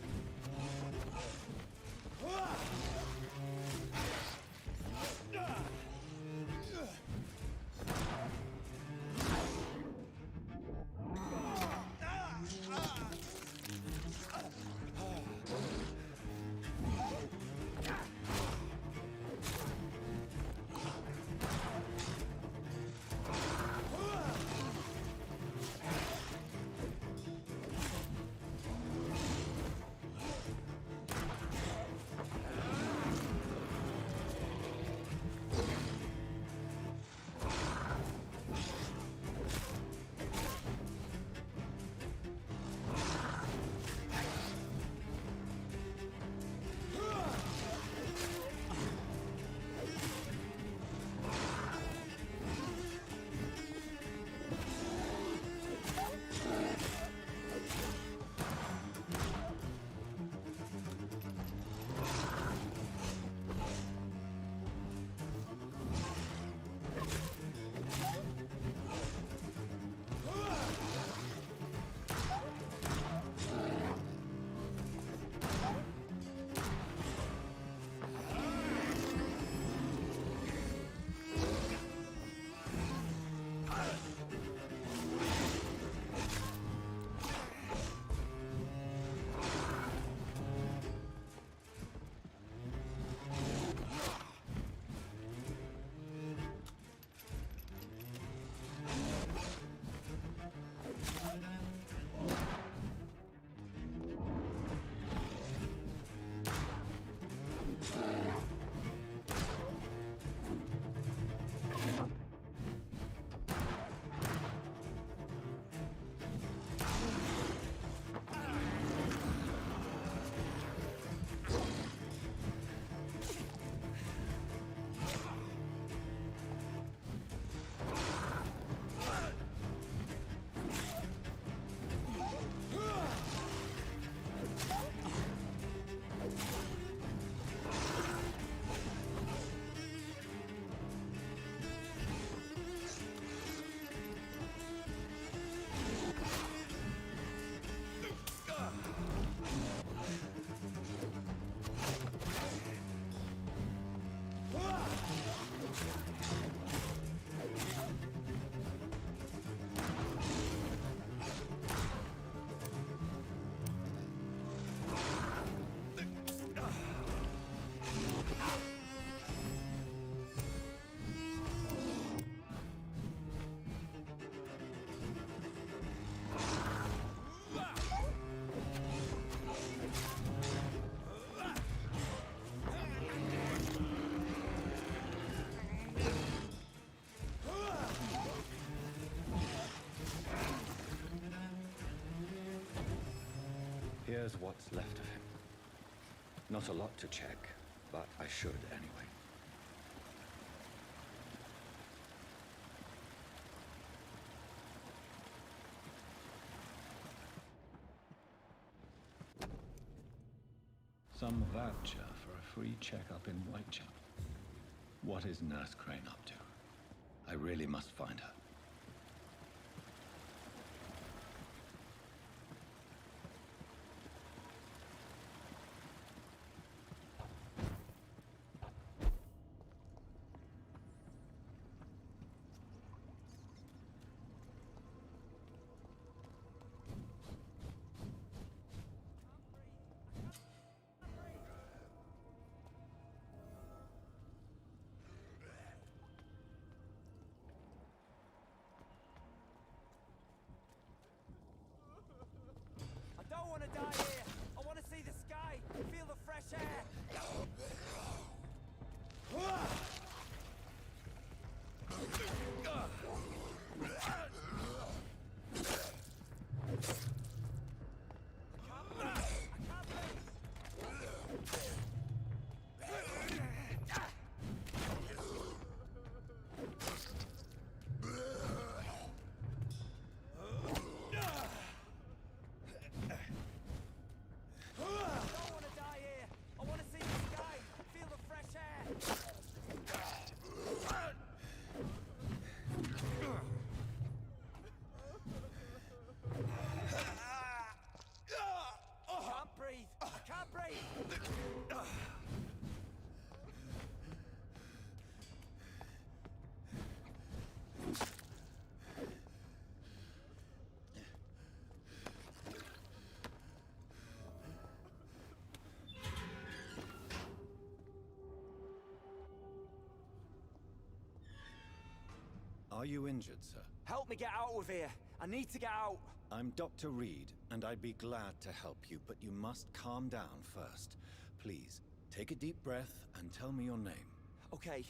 Here's what's left of him. Not a lot to check, but I should anyway. Some voucher for a free checkup in Whitechapel. What is Nurse Crane up to? I really must find her. I don't want to die here. I want to see the sky, feel the fresh air. Are you injured, sir? Help me get out of here. I need to get out. I'm Dr. Reed, and I'd be glad to help you, but you must calm down first. Please, take a deep breath and tell me your name. Okay.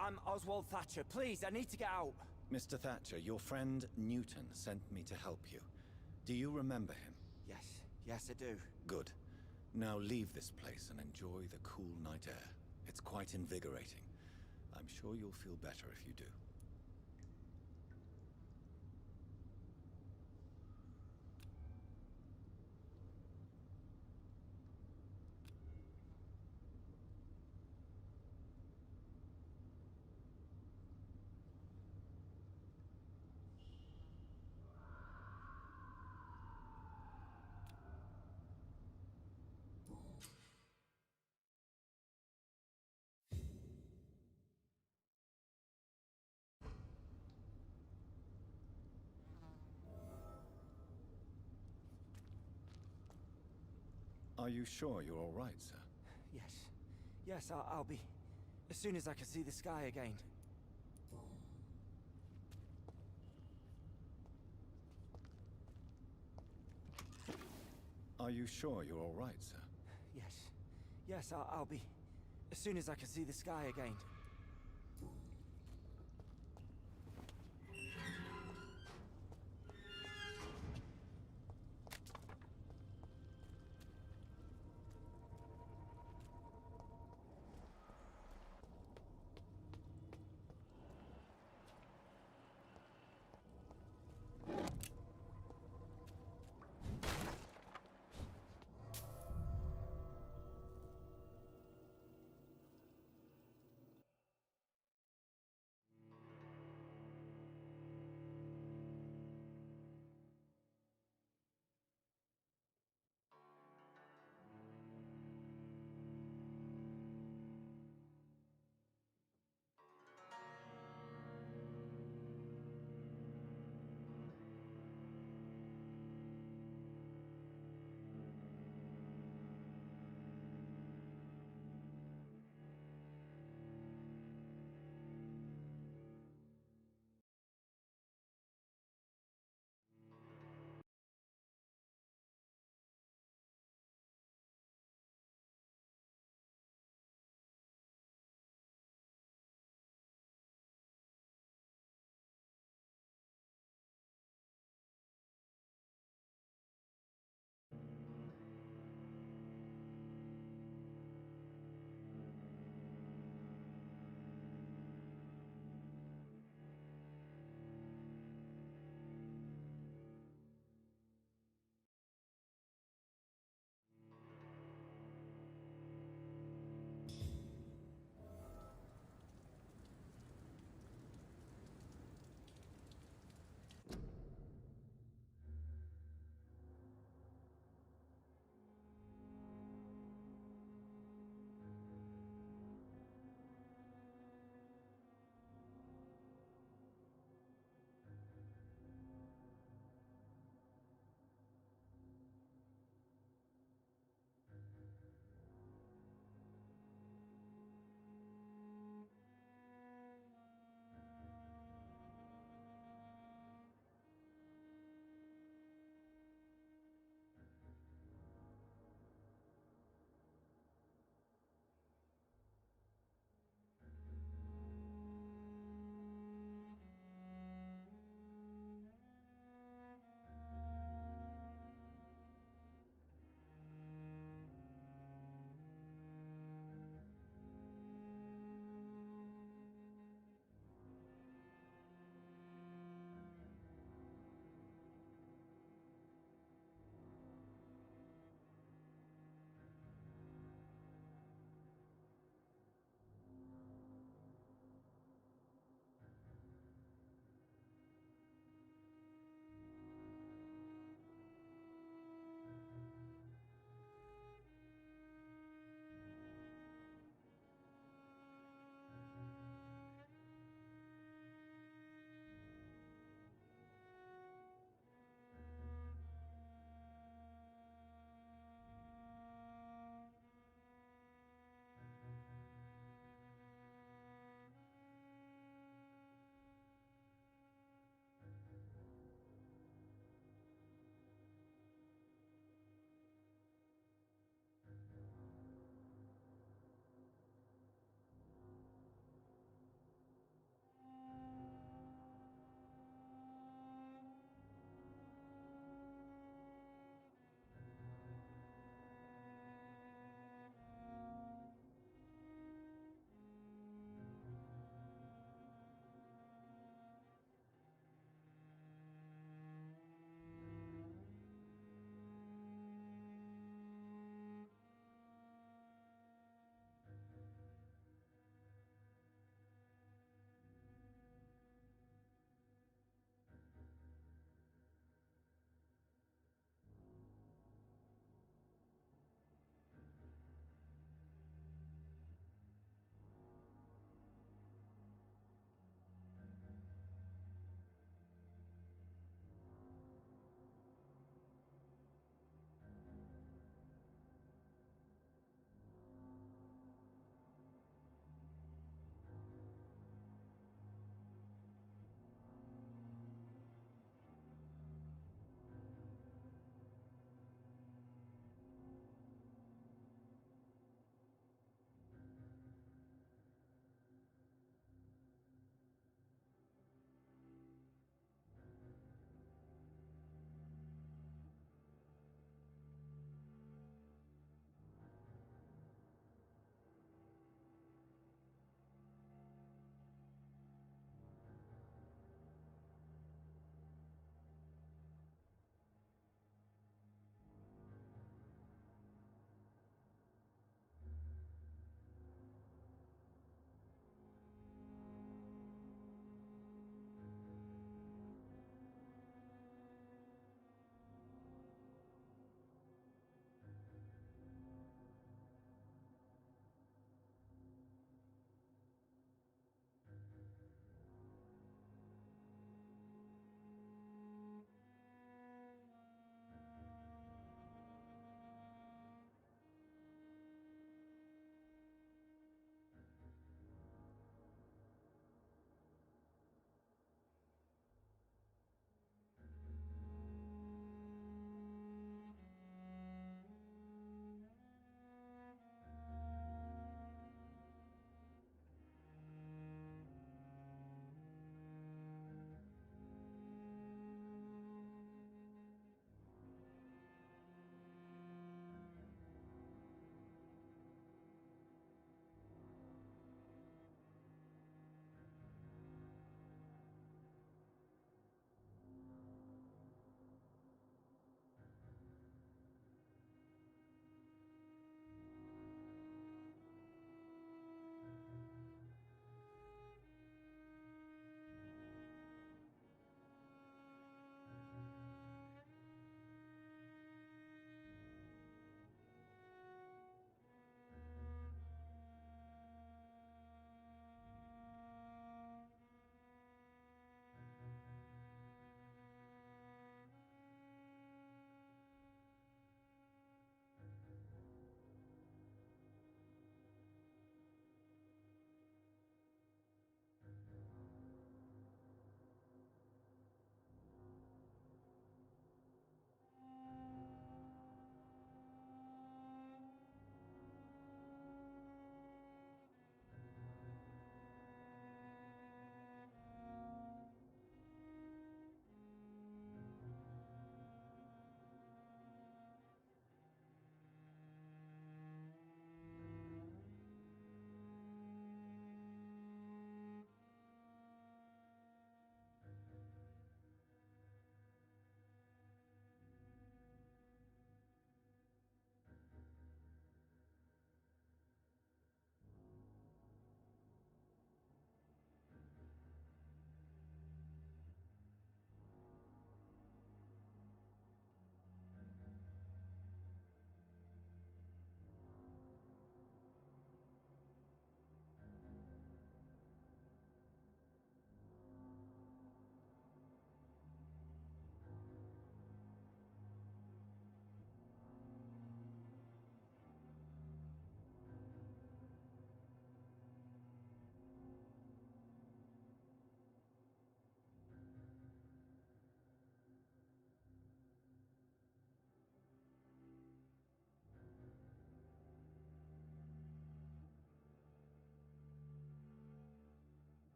I'm Oswald Thatcher. Please, I need to get out. Mr. Thatcher, your friend Newton sent me to help you. Do you remember him? Yes, I do. Good. Now leave this place and enjoy the cool night air. It's quite invigorating. I'm sure you'll feel better if you do. Are you sure you're all right, sir? Yes, I'll be. As soon as I can see the sky again. Are you sure you're all right, sir? Yes, I'll be. As soon as I can see the sky again.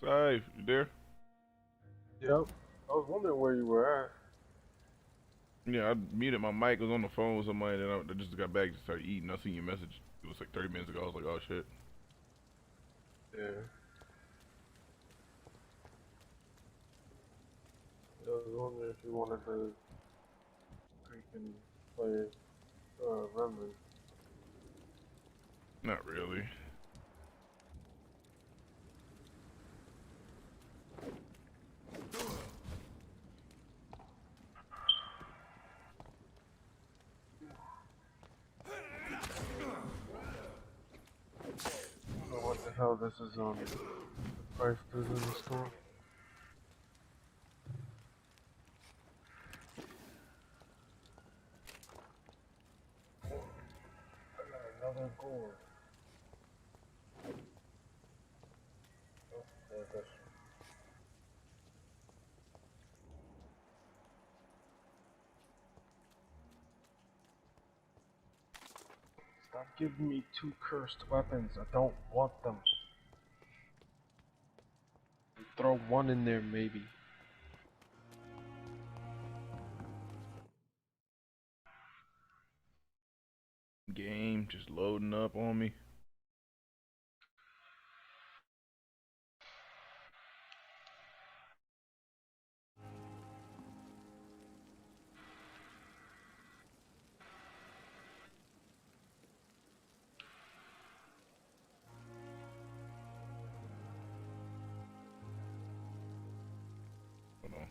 Saif, you there? Yep. I was wondering where you were at. Yeah, I muted my mic. Was on the phone with somebody. Then I just got back to start eating. I seen your message. It was like 30 minutes ago. I was like, oh shit. Yeah. I was wondering if you wanted to freaking play Vamryp. Not really. So what the hell this is on? The price is in the store? I got another gourd. Oh, there's this one. Stop giving me 2 cursed weapons. I don't want them. Throw 1 in there, maybe. Game just loading up on me. Hold on.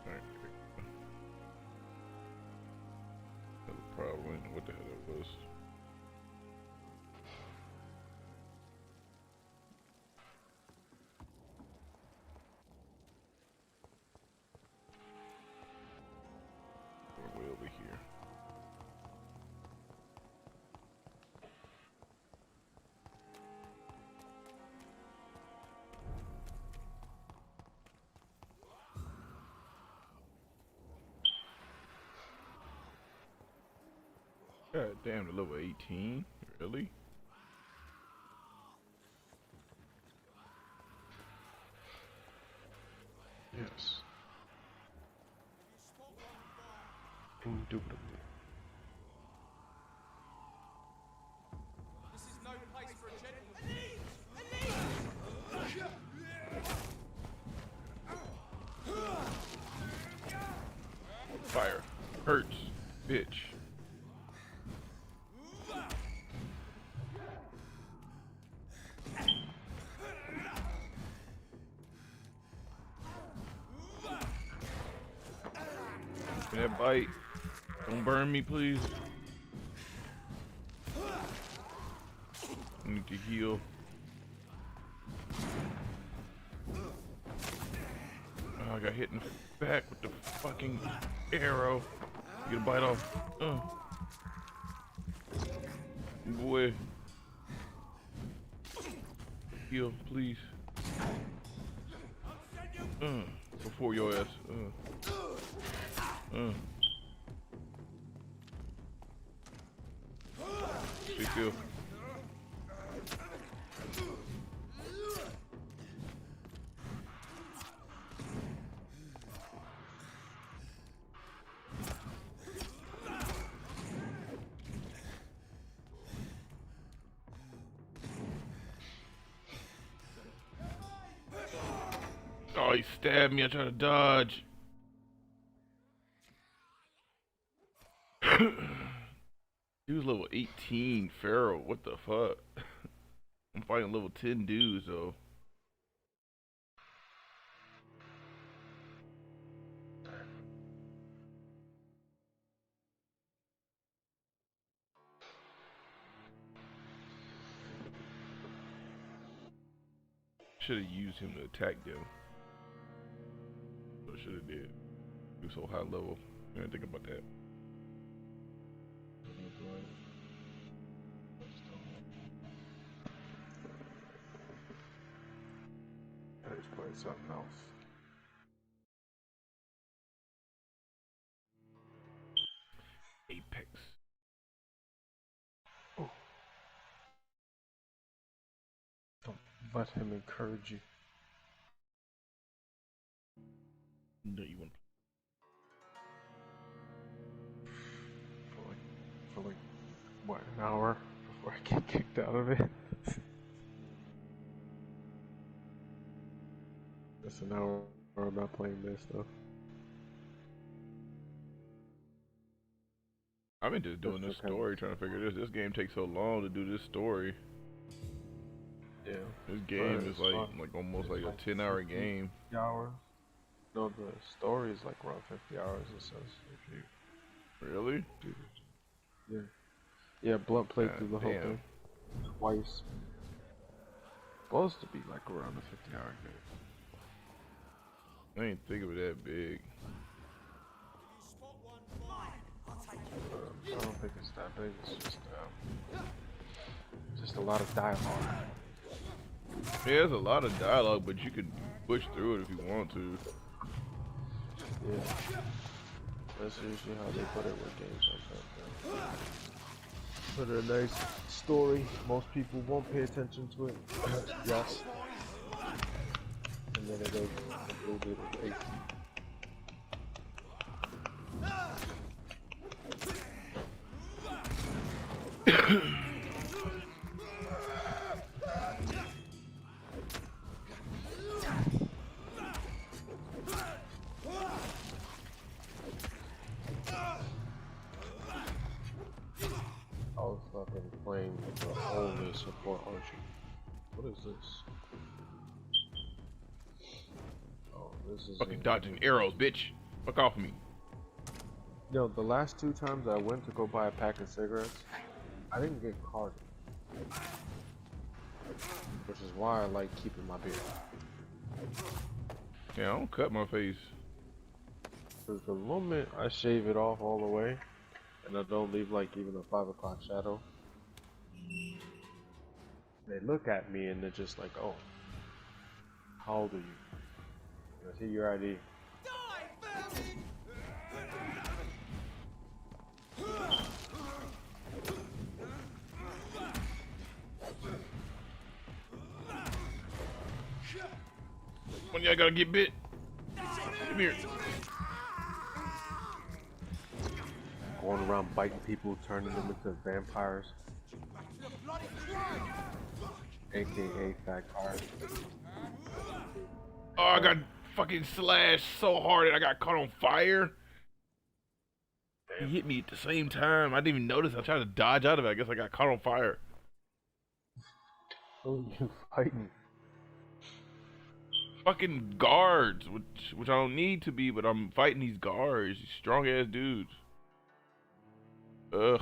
Alright. That was probably what the hell that was. Way over here. God damn, the level 18? Really? Yes. Indubitably. This is no place for a gentleman. Fire. Hurts. Bitch. That bite. Don't burn me, please. I need to heal. Oh, I got hit in the back with the fucking arrow. Get a bite off. Boy. Heal, please. Before your ass. Stay still. Oh, he stabbed me. I tried to dodge. He was level 18, Pharaoh. What the fuck? I'm fighting level 10 dudes, though. Should have used him to attack them. So should have did. He was so high level. I didn't think about that. Let's play something else. Apex. Oh. Don't let him encourage you. No, you want. For like what, an hour before I get kicked out of it. That's an hour I'm not playing this though. I've been just doing this story, trying to figure this. This game takes so long to do this story. Yeah. This game is like almost like a 10-hour game. Hours. No, the story is like around 50 hours. It says if you. Really? Yeah. Yeah, Blunt played through the whole damn. thing twice. Supposed to be like around a 50-hour game. I didn't think of it that big. I don't think it's that big. It's just a lot of dialogue. Yeah, there's a lot of dialogue, but you can push through it if you want to. Yeah. That's usually how they put it with games like that. Put a nice story. Most people won't pay attention to it. Yes. And then it goes completely replaced. I was fucking playing with the only support archer. What is this? Oh, this is Fucking dodging arrows, bitch. Fuck off of me. Yo, the last 2 times I went to go buy a pack of cigarettes, I didn't get carded. Which is why I like keeping my beard. Yeah, I don't cut my face. Because the moment I shave it off all the way, and I don't leave like even a 5 o'clock shadow, they look at me and they're just like, oh, how old are you? I see your ID. One of y'all gotta get bit. Come here. Going around biting people, turning them into vampires. AKA fat cars. Oh, I got fucking slashed so hard that I got caught on fire. He hit me at the same time. I didn't even notice. I tried to dodge out of it. I guess I got caught on fire. Who are you fighting? Fucking guards, which I don't need to be, but I'm fighting these guards, these strong ass dudes. Ugh.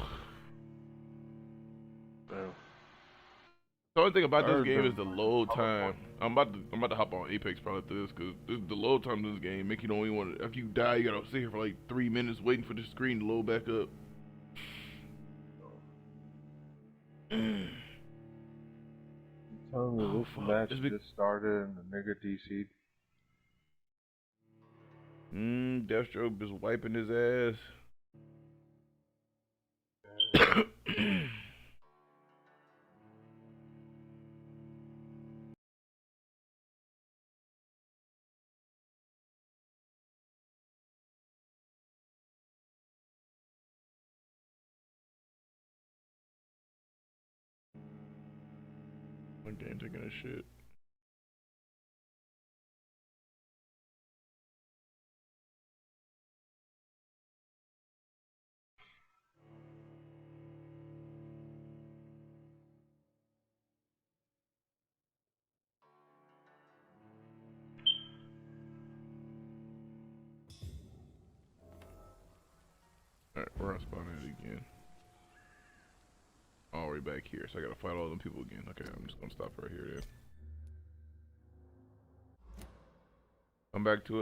The only thing about this game is the load time. I'm about to hop on Apex probably after this, because the load time in this game make you don't even want to. After you die, you gotta sit here for like 3 minutes waiting for the screen to load back up. I'm telling you, this match just started and the nigga DC'd. Deathstroke is wiping his ass. My game taking a shit. Alright, we're on spawn it again. All the way back here, so I gotta fight all them people again. Okay, I'm just gonna stop right here then. Come back to it.